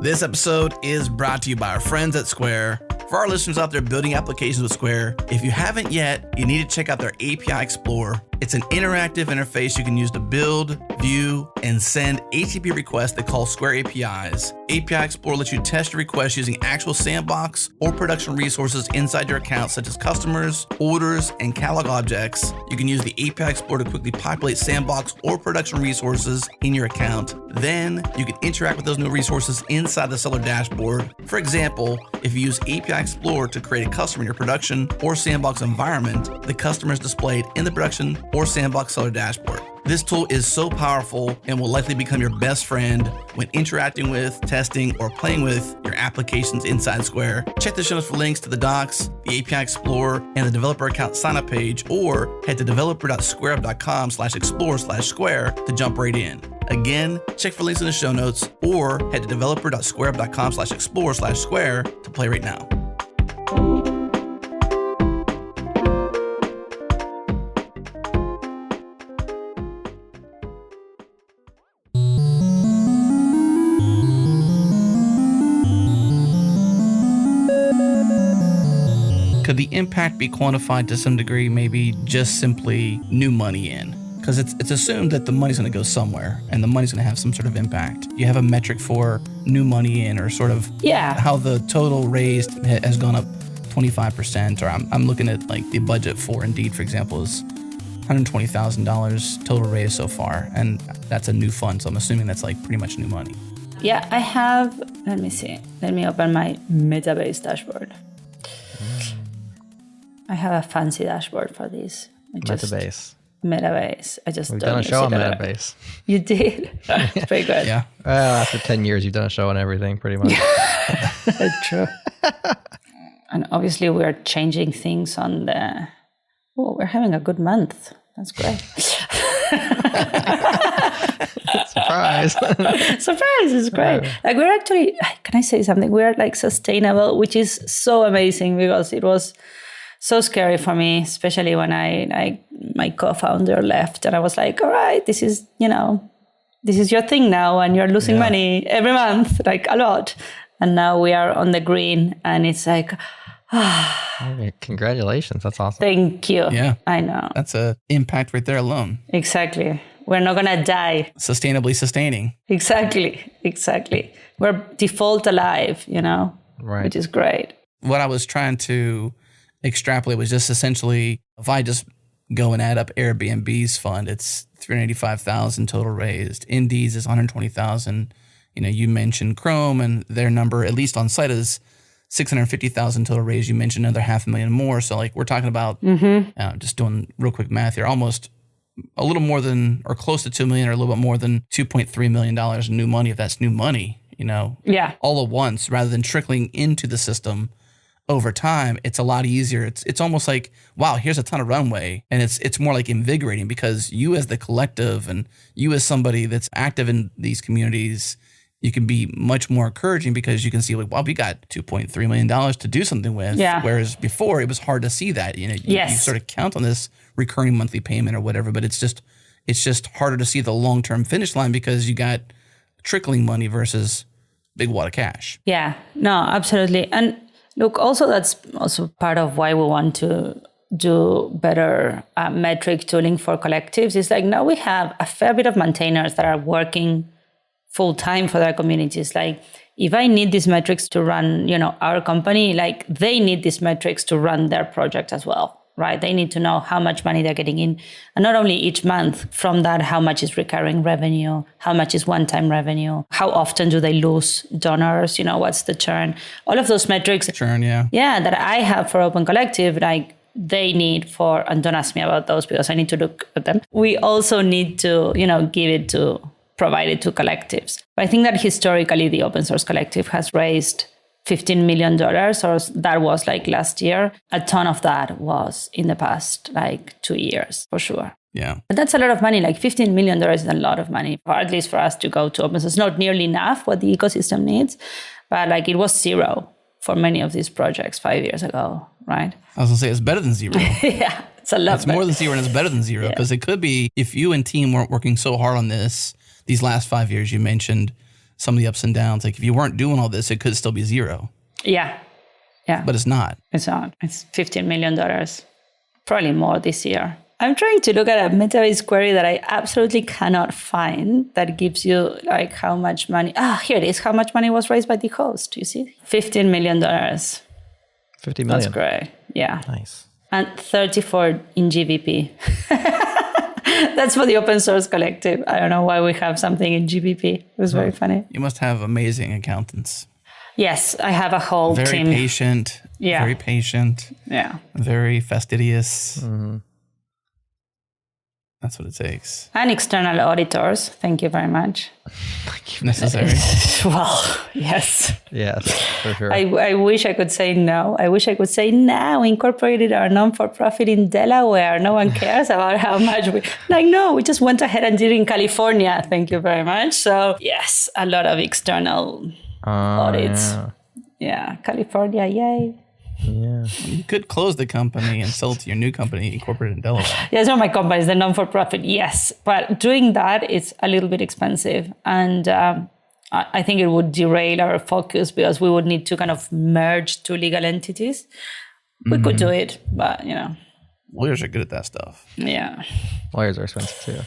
This episode is brought to you by our friends at Square. For our listeners out there building applications with Square, if you haven't yet, you need to check out their API Explorer. It's an interactive interface you can use to build, view, and send HTTP requests they call Square APIs. API Explorer lets you test your requests using actual sandbox or production resources inside your account, such as customers, orders, and catalog objects. You can use the API Explorer to quickly populate sandbox or production resources in your account. Then you can interact with those new resources inside the seller dashboard. For example, if you use API Explorer to create a customer in your production or sandbox environment, the customer is displayed in the production or sandbox seller dashboard. This tool is so powerful and will likely become your best friend when interacting with, testing, or playing with your applications inside Square. Check the show notes for links to the docs, the API Explorer, and the developer account sign-up page, or head to developer.squareup.com/explore/square to jump right in. Again, check for links in the show notes or head to developer.squareup.com/explore/square to play right now. Could the impact be quantified to some degree, maybe just simply new money in? Because it's assumed that the money's going to go somewhere and the money's going to have some sort of impact. You have a metric for new money in, or sort of how the total raised has gone up 25%, or I'm looking at like the budget for Indeed, for example, is $120,000 total raised so far, and that's a new fund, so I'm assuming that's like pretty much new money. Yeah, I have, let me see. Let me open my Metabase dashboard. I have a fancy dashboard for this. Metabase. I just We've done a show on Metabase. You did? It's pretty good. Yeah. Well, after 10 years, you've done a show on everything, pretty much. True. And obviously, we're changing things on the... Oh, we're having a good month. That's great. Surprise. Surprise, it's great. Like, we're actually... Can I say something? We're like sustainable, which is so amazing, because it was so scary for me, especially when my co-founder left, and I was like, all right, this is your thing now, and you're losing money every month, like a lot. And now we are on the green, and it's like, Congratulations. That's awesome. Thank you. Yeah. I know. That's a impact right there alone. Exactly. We're not going to die. Sustainably sustaining. Exactly. We're default alive, Right. Which is great. What I was trying to extrapolate was just essentially, if I just go and add up Airbnb's fund, it's $385,000 total raised. Indeed's is $120,000. You mentioned Chrome, and their number, at least on site, is $650,000 total raised. You mentioned another $500,000 more. So like we're talking about, just doing real quick math here, almost a little more than, or close to $2 million, or a little bit more than $2.3 million in new money, if that's new money, all at once, rather than trickling into the system over time. It's a lot easier. It's almost like, wow, here's a ton of runway. And it's more like invigorating, because you as the collective and you as somebody that's active in these communities, you can be much more encouraging, because you can see like, wow, we got $2.3 million to do something with. Yeah. Whereas before it was hard to see that, you sort of count on this recurring monthly payment or whatever, but it's just harder to see the long-term finish line, because you got trickling money versus big wad of cash. Yeah, no, absolutely. And look, also that's also part of why we want to do better metric tooling for collectives. Is like, now we have a fair bit of maintainers that are working full time for their communities. Like, if I need these metrics to run, our company, like they need these metrics to run their project as well, right? They need to know how much money they're getting in. And not only each month, from that, how much is recurring revenue, how much is one-time revenue, how often do they lose donors, what's the churn, all of those metrics. Churn, yeah. Yeah, that I have for Open Collective, like they need for, and don't ask me about those because I need to look at them. We also need to, provide it to collectives. But I think that historically the open source collective has raised $15 million, or that was like last year. A ton of that was in the past 2 years, for sure. Yeah. But that's a lot of money. Like $15 million is a lot of money, or at least for us to go to open source. It's not nearly enough what the ecosystem needs, but it was zero for many of these projects 5 years ago, right? I was going to say, it's better than zero. Yeah, it's a lot. It's more than zero, and it's better than zero, because it could be, if you and team weren't working so hard on this, these last 5 years, you mentioned some of the ups and downs. Like if you weren't doing all this, it could still be zero. Yeah. But it's not. It's not. It's $15 million. Probably more this year. I'm trying to look at a Metabase query that I absolutely cannot find that gives you how much money. Here it is. How much money was raised by the host? You see? $15 million. $50 million. That's great. Yeah. Nice. And 34 in GBP. That's for the open source collective. I don't know why we have something in GBP. It was very funny. You must have amazing accountants. Yes, I have a whole team. Very patient. Yeah. Very patient. Yeah. Very fastidious. Mm-hmm. That's what it takes. And external auditors. Thank you very much. Necessary. Well, yes. Yes, for sure. I wish I could say no. I wish I could say now incorporated our non-for-profit in Delaware. No one cares about how much we... Like, no, we just went ahead and did it in California. Thank you very much. So, yes, a lot of external audits. Yeah, California, yay. Yeah. You could close the company and sell it to your new company incorporated in Delaware. Yeah, it's not my company, it's the non-for-profit, yes. But doing that, it's a little bit expensive. And I think it would derail our focus because we would need to kind of merge two legal entities. We could do it, but, Lawyers are good at that stuff. Yeah. Lawyers are expensive too.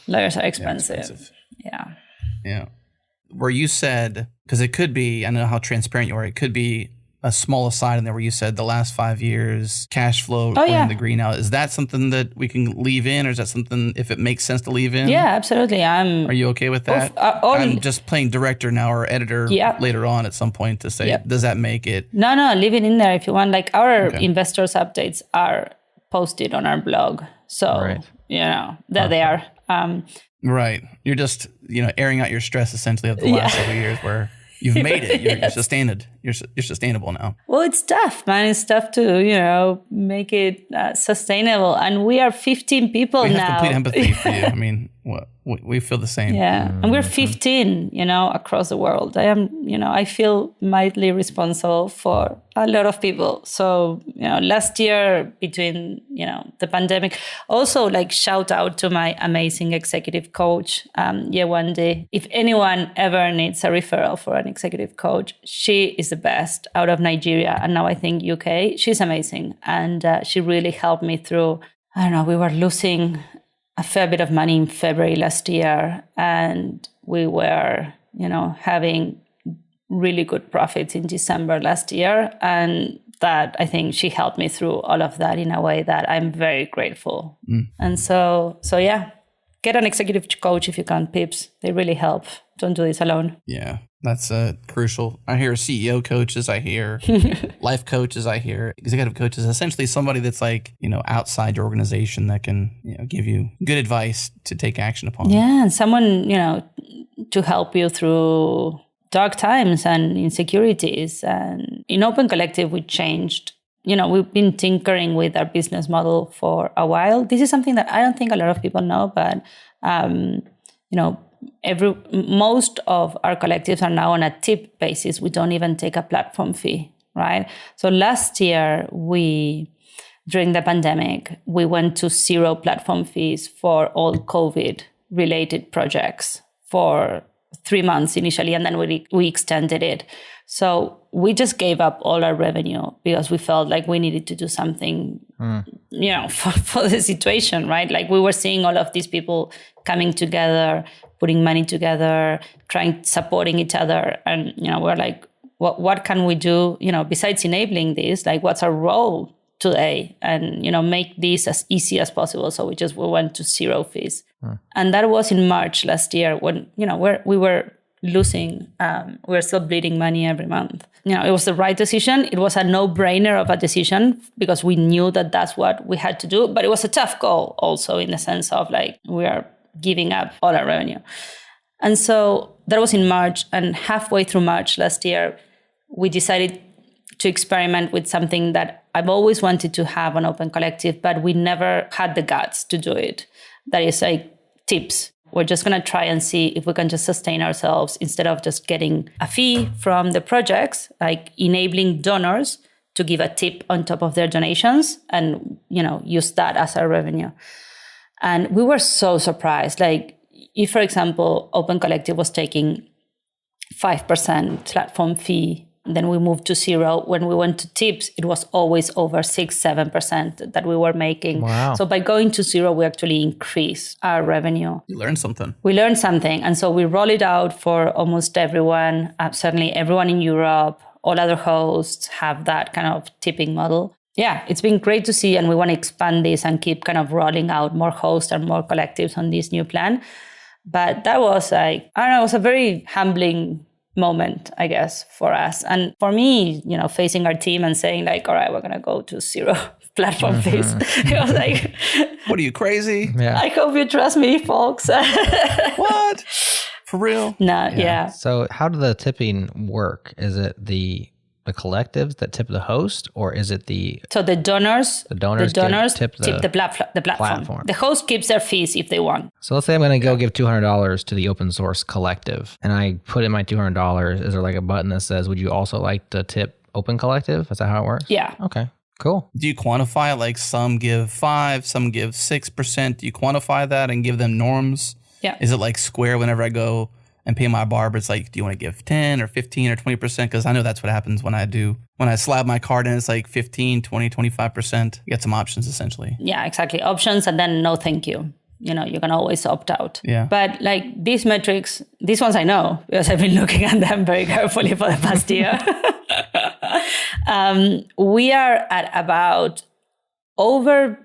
Lawyers are expensive. Yeah. Yeah. Where you said, because it could be, I know how transparent you are, it could be a small aside in there where you said the last 5 years cash flow according to the greenhouse. Is that something that we can leave in, or is that something if it makes sense to leave in? Yeah, absolutely. Are you okay with that? I'm just playing director now or editor later on at some point to say, does that make it? No, leave it in there if you want. Like our investors updates are posted on our blog. So, there they are. Right. You're just, airing out your stress essentially of the last several years where you've made it. You're sustainable now. Well, it's tough, man. It's tough to, make it sustainable. And we are 15 people now. We have complete empathy for you. I mean, we feel the same. Yeah. And we're 15, across the world. I feel mildly responsible for a lot of people. So, last year between, the pandemic, also like shout out to my amazing executive coach, Yewande. If anyone ever needs a referral for an executive coach, she is the best out of Nigeria. And now I think UK, she's amazing. And she really helped me through, we were losing a fair bit of money in February last year. And we were, having really good profits in December last year. And that I think she helped me through all of that in a way that I'm very grateful. And so yeah, get an executive coach if you can, Pips. They really help. Don't do this alone. Yeah, that's crucial. I hear CEO coaches, I hear life coaches, I hear executive coaches, essentially somebody that's like, outside your organization that can, give you good advice to take action upon. Yeah, and someone, to help you through dark times and insecurities. And in Open Collective, we changed. We've been tinkering with our business model for a while. This is something that I don't think a lot of people know, but most of our collectives are now on a tip basis. We don't even take a platform fee, right? So last year, during the pandemic, we went to 0 platform fees for all COVID-related projects for 3 months initially, and then we extended it. So we just gave up all our revenue because we felt like we needed to do something, for the situation, right? Like we were seeing all of these people coming together, putting money together, supporting each other. And, we're like, what can we do, besides enabling this? Like, what's our role today? And, make this as easy as possible. So we went to 0 fees. And that was in March last year when, we were losing, we were still bleeding money every month. It was the right decision. It was a no-brainer of a decision because we knew that that's what we had to do. But it was a tough goal also in the sense of like, we are giving up all our revenue. And so that was in March. And halfway through March last year, we decided to experiment with something that I've always wanted to have on Open Collective, but we never had the guts to do it. That is like tips. We're just going to try and see if we can just sustain ourselves instead of just getting a fee from the projects, like enabling donors to give a tip on top of their donations and, use that as our revenue. And we were so surprised. Like if, for example, Open Collective was taking 5% platform fee, then we moved to 0. When we went to tips, it was always over 6-7% that we were making. Wow. So by going to 0, we actually increased our revenue. You learned something. We learned something. And so we roll it out for almost everyone, certainly everyone in Europe. All other hosts have that kind of tipping model. Yeah, it's been great to see. And we want to expand this and keep kind of rolling out more hosts and more collectives on this new plan. But that was it was a very humbling moment, I guess, for us. And for me, facing our team and saying like, all right, we're going to go to 0 platform fees. I was like, What are you, crazy? Yeah. I hope you trust me, folks. What? For real? No, yeah. So how do the tipping work? Is it the collectives that tip the host, or is it So the donors tip the platform. The host keeps their fees if they want. So let's say I'm going to go give $200 to the open source collective, and I put in my $200. Is there like a button that says, would you also like to tip Open Collective? Is that how it works? Yeah. Okay, cool. Do you quantify, like some give 5, some give 6%? Do you quantify that and give them norms? Yeah. Is it like Square whenever I go and pay my barber, it's like, do you want to give 10 or 15 or 20%? Because I know that's what happens when I slab my card in, it's like 15, 20, 25%. You get some options essentially. Yeah, exactly. Options and then no thank you. You can always opt out. Yeah. But like these metrics, these ones I know because I've been looking at them very carefully for the past year. We are at about over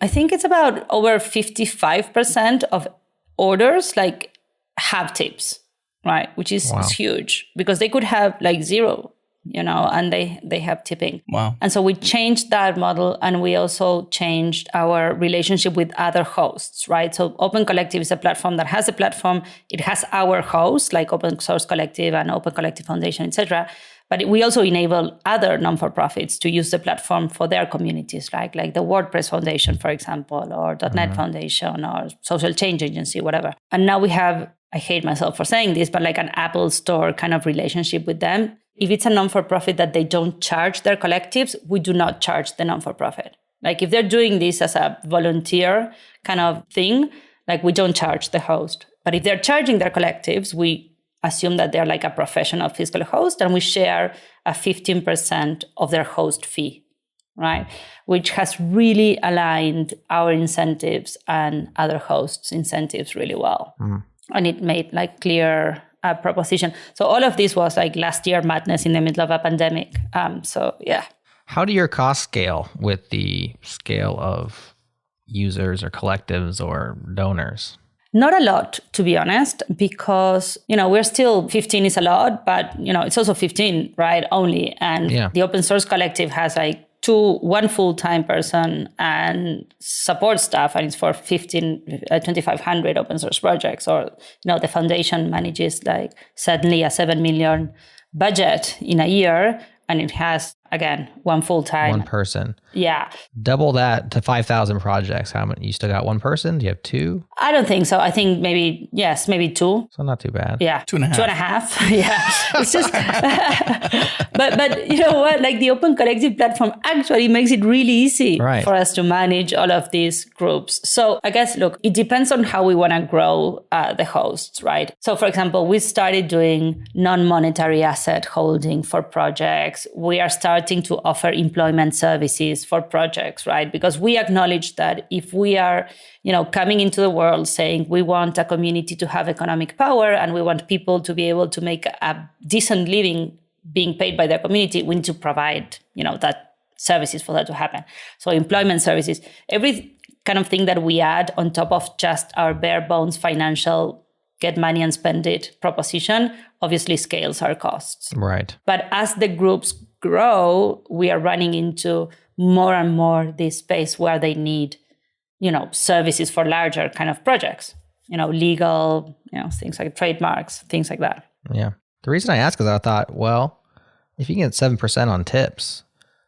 55% of orders like have tips, right? Which is huge because they could have like 0, and they have tipping. Wow. And so we changed that model, and we also changed our relationship with other hosts, right? So Open Collective is a platform that has a platform. It has our hosts like Open Source Collective and Open Collective Foundation, etc. But we also enable other non-for-profits to use the platform for their communities, like the WordPress Foundation, for example, or .NET Foundation, or Social Change Agency, whatever. And now we have, I hate myself for saying this, but like an Apple Store kind of relationship with them. If it's a non-for-profit that they don't charge their collectives, we do not charge the non-for-profit. Like if they're doing this as a volunteer kind of thing, like we don't charge the host. But if they're charging their collectives, we assume that they're like a professional fiscal host, and we share a 15% of their host fee, right? Which has really aligned our incentives and other hosts' incentives really well. And it made like clear proposition. So all of this was like last year madness in the middle of a pandemic. So yeah. How do your costs scale with the scale of users or collectives or donors? Not a lot, to be honest, because, we're still 15 is a lot, but, it's also 15, right? Only. And the open source collective has like one full-time person and support staff, and it's for 2,500 open source projects. Or, the foundation manages like suddenly a 7 million budget in a year, and it has, again, one full-time. One person. Yeah. Double that to 5,000 projects. How many? You still got one person? Do you have 2? I don't think so. I think maybe 2. So not too bad. Yeah. 2.5. 2.5. Yeah. It's just, but you know what? Like the Open Collective platform actually makes it really easy for us to manage all of these groups. So I guess, look, it depends on how we want to grow the hosts, right? So for example, we started doing non-monetary asset holding for projects. We are starting to offer employment services for projects, right? Because we acknowledge that if we are, coming into the world saying we want a community to have economic power and we want people to be able to make a decent living being paid by their community, we need to provide, that services for that to happen. So employment services, every kind of thing that we add on top of just our bare bones financial get money and spend it proposition obviously scales our costs. Right. But as the groups grow, we are running into more and more this space where they need, services for larger kind of projects, legal, things like trademarks, things like that. Yeah. The reason I ask is I thought, well, if you can get 7% on tips,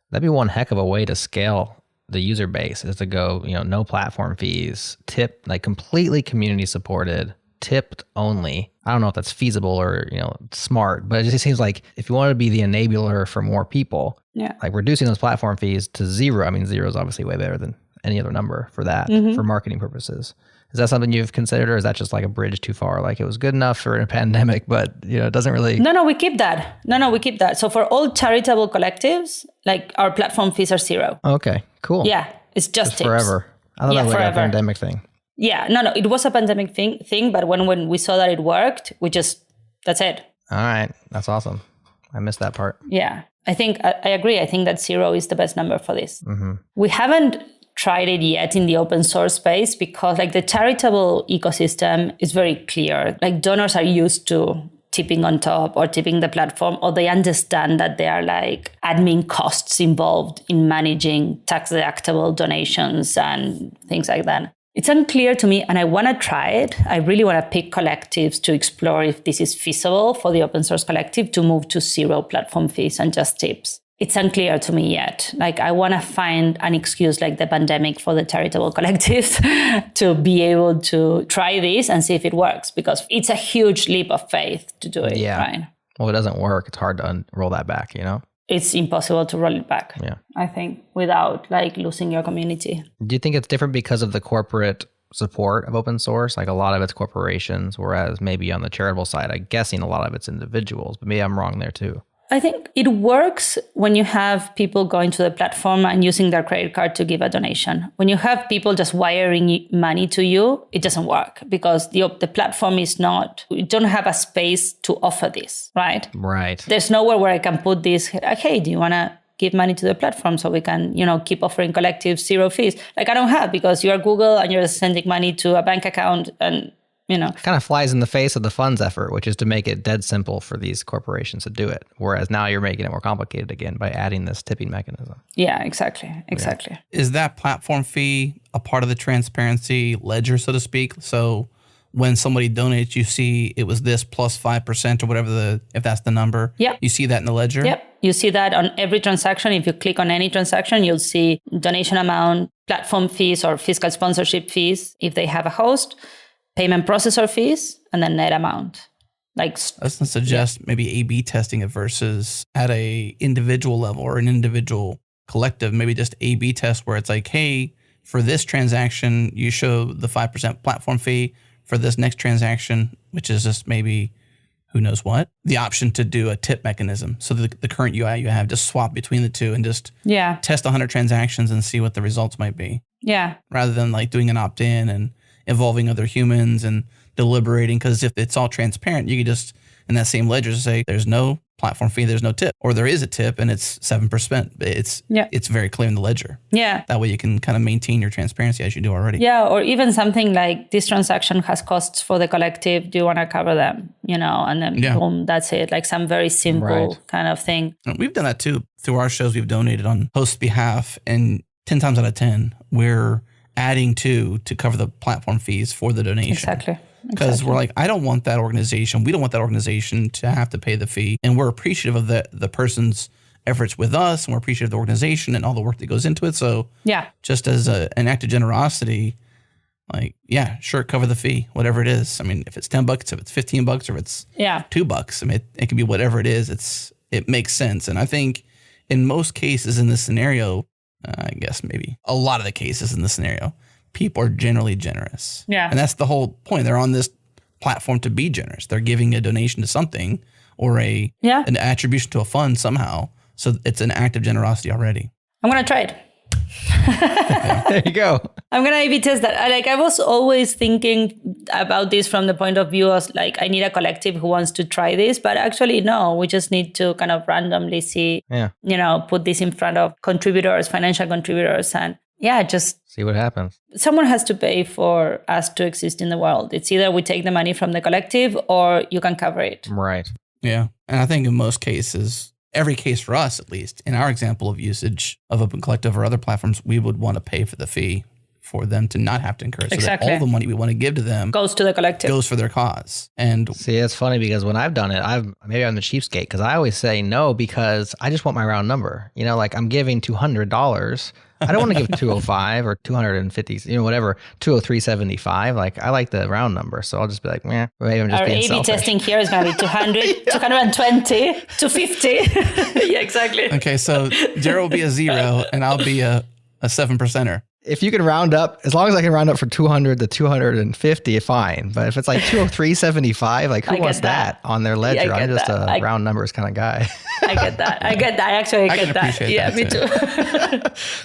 that'd be one heck of a way to scale the user base, is to go, no platform fees, tip, like completely community supported, tipped only. I don't know if that's feasible or, smart, but it just seems like if you want to be the enabler for more people, like reducing those platform fees to 0. I mean, 0 is obviously way better than any other number for that, for marketing purposes. Is that something you've considered, or is that just like a bridge too far? Like it was good enough for a pandemic, but it doesn't really. No, we keep that. We keep that. So for all charitable collectives, like our platform fees are 0. Okay, cool. Yeah, it's just tips. Forever. I thought that was like a pandemic thing. Yeah, no, it was a pandemic thing, but when we saw that it worked, that's it. All right, that's awesome. I missed that part. Yeah, I think I agree. I think that 0 is the best number for this. Mm-hmm. We haven't tried it yet in the open source space because like the charitable ecosystem is very clear. Like donors are used to tipping on top or tipping the platform, or they understand that there are like admin costs involved in managing tax deductible donations and things like that. It's unclear to me, and I want to try it. I really want to pick collectives to explore if this is feasible for the open source collective to move to 0 platform fees and just tips. It's unclear to me yet. Like, I want to find an excuse like the pandemic for the charitable collectives to be able to try this and see if it works, because it's a huge leap of faith to do it, right? Well, it doesn't work. It's hard to roll that back, you know? It's impossible to roll it back, I think, without like losing your community. Do you think it's different because of the corporate support of open source? Like a lot of it's corporations, whereas maybe on the charitable side, I'm guessing a lot of it's individuals, but maybe I'm wrong there too. I think it works when you have people going to the platform and using their credit card to give a donation. When you have people just wiring money to you, it doesn't work because the platform is not, you don't have a space to offer this, right? Right. There's nowhere where I can put this, hey, do you want to give money to the platform so we can, keep offering collectives 0 fees? Like, I don't have, because you're Google and you're sending money to a bank account and kind of flies in the face of the funds effort, which is to make it dead simple for these corporations to do it. Whereas now you're making it more complicated again by adding this tipping mechanism. Yeah, exactly. Yeah. Is that platform fee a part of the transparency ledger, so to speak? So when somebody donates, you see it was this plus 5% or whatever if that's the number. Yep. You see that in the ledger? Yep. You see that on every transaction. If you click on any transaction, you'll see donation amount, platform fees or fiscal sponsorship fees if they have a host, payment processor fees, and then net amount. Like, let's suggest maybe A/B testing it versus at a individual level or an individual collective. Maybe just A/B test where it's like, hey, for this transaction, you show the 5% platform fee. For this next transaction, which is just maybe who knows what, the option to do a tip mechanism. So the current UI you have, just swap between the two and just test 100 transactions and see what the results might be. Yeah. Rather than like doing an opt-in and involving other humans and deliberating, because if it's all transparent, you could just in that same ledger say there's no platform fee, there's no tip, or there is a tip and it's 7%. It's very clear in the ledger. Yeah. That way you can kind of maintain your transparency as you do already. Yeah, or even something like this transaction has costs for the collective. Do you want to cover them? And then boom, that's it. Like some very simple kind of thing. And we've done that too. Through our shows, we've donated on host's behalf, and 10 times out of 10, we're adding to cover the platform fees for the donation. Exactly. Because we're like, I don't want that organization. We don't want that organization to have to pay the fee. And we're appreciative of the person's efforts with us, and we're appreciative of the organization and all the work that goes into it. So just as an act of generosity, like, sure, cover the fee, whatever it is. I mean, if it's $10, if it's $15, or if it's $2, I mean, it can be whatever it is. It makes sense. And I think in most cases in this scenario, I guess maybe a lot of the cases in this scenario, people are generally generous. Yeah. And that's the whole point. They're on this platform to be generous. They're giving a donation to something or an attribution to a fund somehow. So it's an act of generosity already. I'm going to try it. There you go. I'm going to A/B test that. I was always thinking about this from the point of view of like, I need a collective who wants to try this, but actually no, we just need to kind of randomly see, put this in front of contributors, financial contributors, and just see what happens. Someone has to pay for us to exist in the world. It's either we take the money from the collective or you can cover it. Right. Yeah. And I think in most cases, every case for us, at least in our example of usage of Open Collective or other platforms, we would want to pay for the fee for them to not have to incur. So that all the money we want to give to them goes to the collective, goes for their cause. And see, it's funny because when I've done it, maybe I'm the cheapskate because I always say no because I just want my round number. Like I'm giving $200. I don't want to give 205 or 250, whatever, 203.75. Like I like the round number. So I'll just be like, maybe I'm just being selfish. Our A/B testing here is going to be 200, 220, 250. Yeah, exactly. Okay, so Jared will be a 0 and I'll be a 7%er. If you can round up, as long as I can round up from 200 to 250, fine. But if it's like 203.75, like who wants that on their ledger? I'm just a round numbers kind of guy. I get that. I get that. Yeah, me too.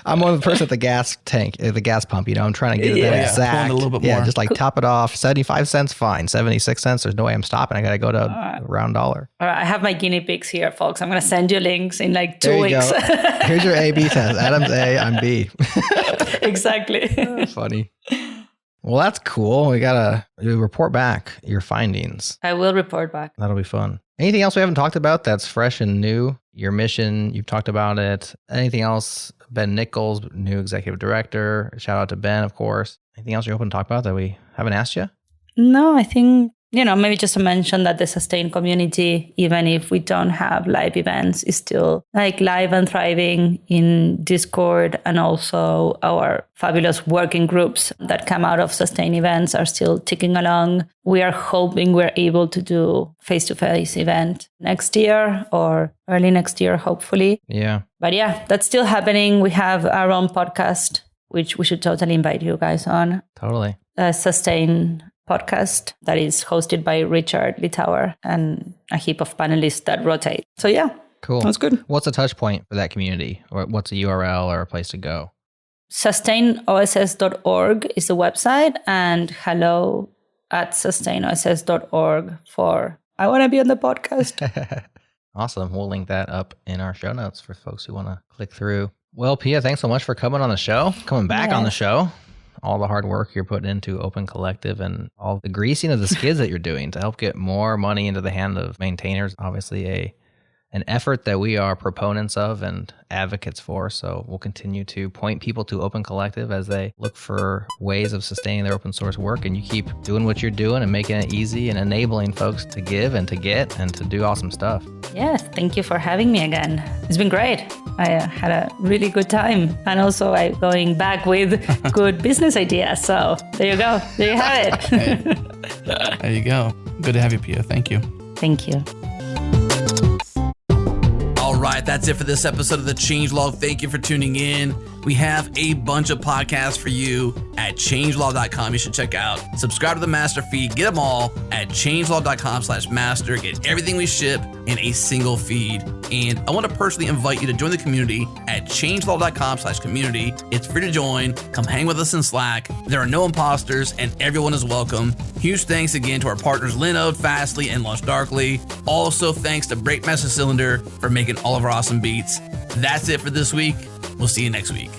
I'm one of the person at the gas tank, the gas pump. I'm trying to get that exact. A little bit more. Just like top it off. 75 cents, fine. 76 cents. There's no way I'm stopping. I got to go to round dollar. All right, I have my guinea pigs here, folks. I'm going to send you links in like 2 weeks. Here's your A/B test. Adam's A, I'm B. Exactly. Funny. Well, that's cool. We gotta report back your findings. I will report back. That'll be fun. Anything else we haven't talked about that's fresh and new? Your mission, you've talked about it. Anything else? Ben Nichols, new executive director. Shout out to Ben, of course. Anything else you're hoping to talk about that we haven't asked you? No, I think, maybe just to mention that the Sustain community, even if we don't have live events, is still like live and thriving in Discord, and also our fabulous working groups that come out of Sustain events are still ticking along. We are hoping we're able to do face-to-face event next year or early next year, hopefully. Yeah. But yeah, that's still happening. We have our own podcast, which we should totally invite you guys on. Totally. Sustain podcast that is hosted by Richard Litauer and a heap of panelists that rotate. So yeah, cool. That's good. What's a touch point for that community? Or what's a URL or a place to go? SustainOSS.org is the website, and hello@sustainoss.org for I want to be on the podcast. Awesome. We'll link that up in our show notes for folks who want to click through. Well, Pia, thanks so much for coming on the show, coming back on the show. All the hard work you're putting into Open Collective and all the greasing of the skids that you're doing to help get more money into the hand of maintainers. Obviously an effort that we are proponents of and advocates for. So we'll continue to point people to Open Collective as they look for ways of sustaining their open source work. And you keep doing what you're doing and making it easy and enabling folks to give and to get and to do awesome stuff. Yes, thank you for having me again. It's been great. I had a really good time. And also I'm going back with good business ideas. So there you go. There you have it. Hey, there you go. Good to have you, Pia. Thank you. Thank you. All right, that's it for this episode of The Changelog. Thank you for tuning in. We have a bunch of podcasts for you at changelog.com. You should check out. Subscribe to the master feed. Get them all at changelog.com/master. Get everything we ship in a single feed. And I want to personally invite you to join the community at changelog.com/community. It's free to join. Come hang with us in Slack. There are no imposters and everyone is welcome. Huge thanks again to our partners Linode, Fastly, and LaunchDarkly. Also thanks to Breakmaster Cylinder for making all of our awesome beats. That's it for this week. We'll see you next week.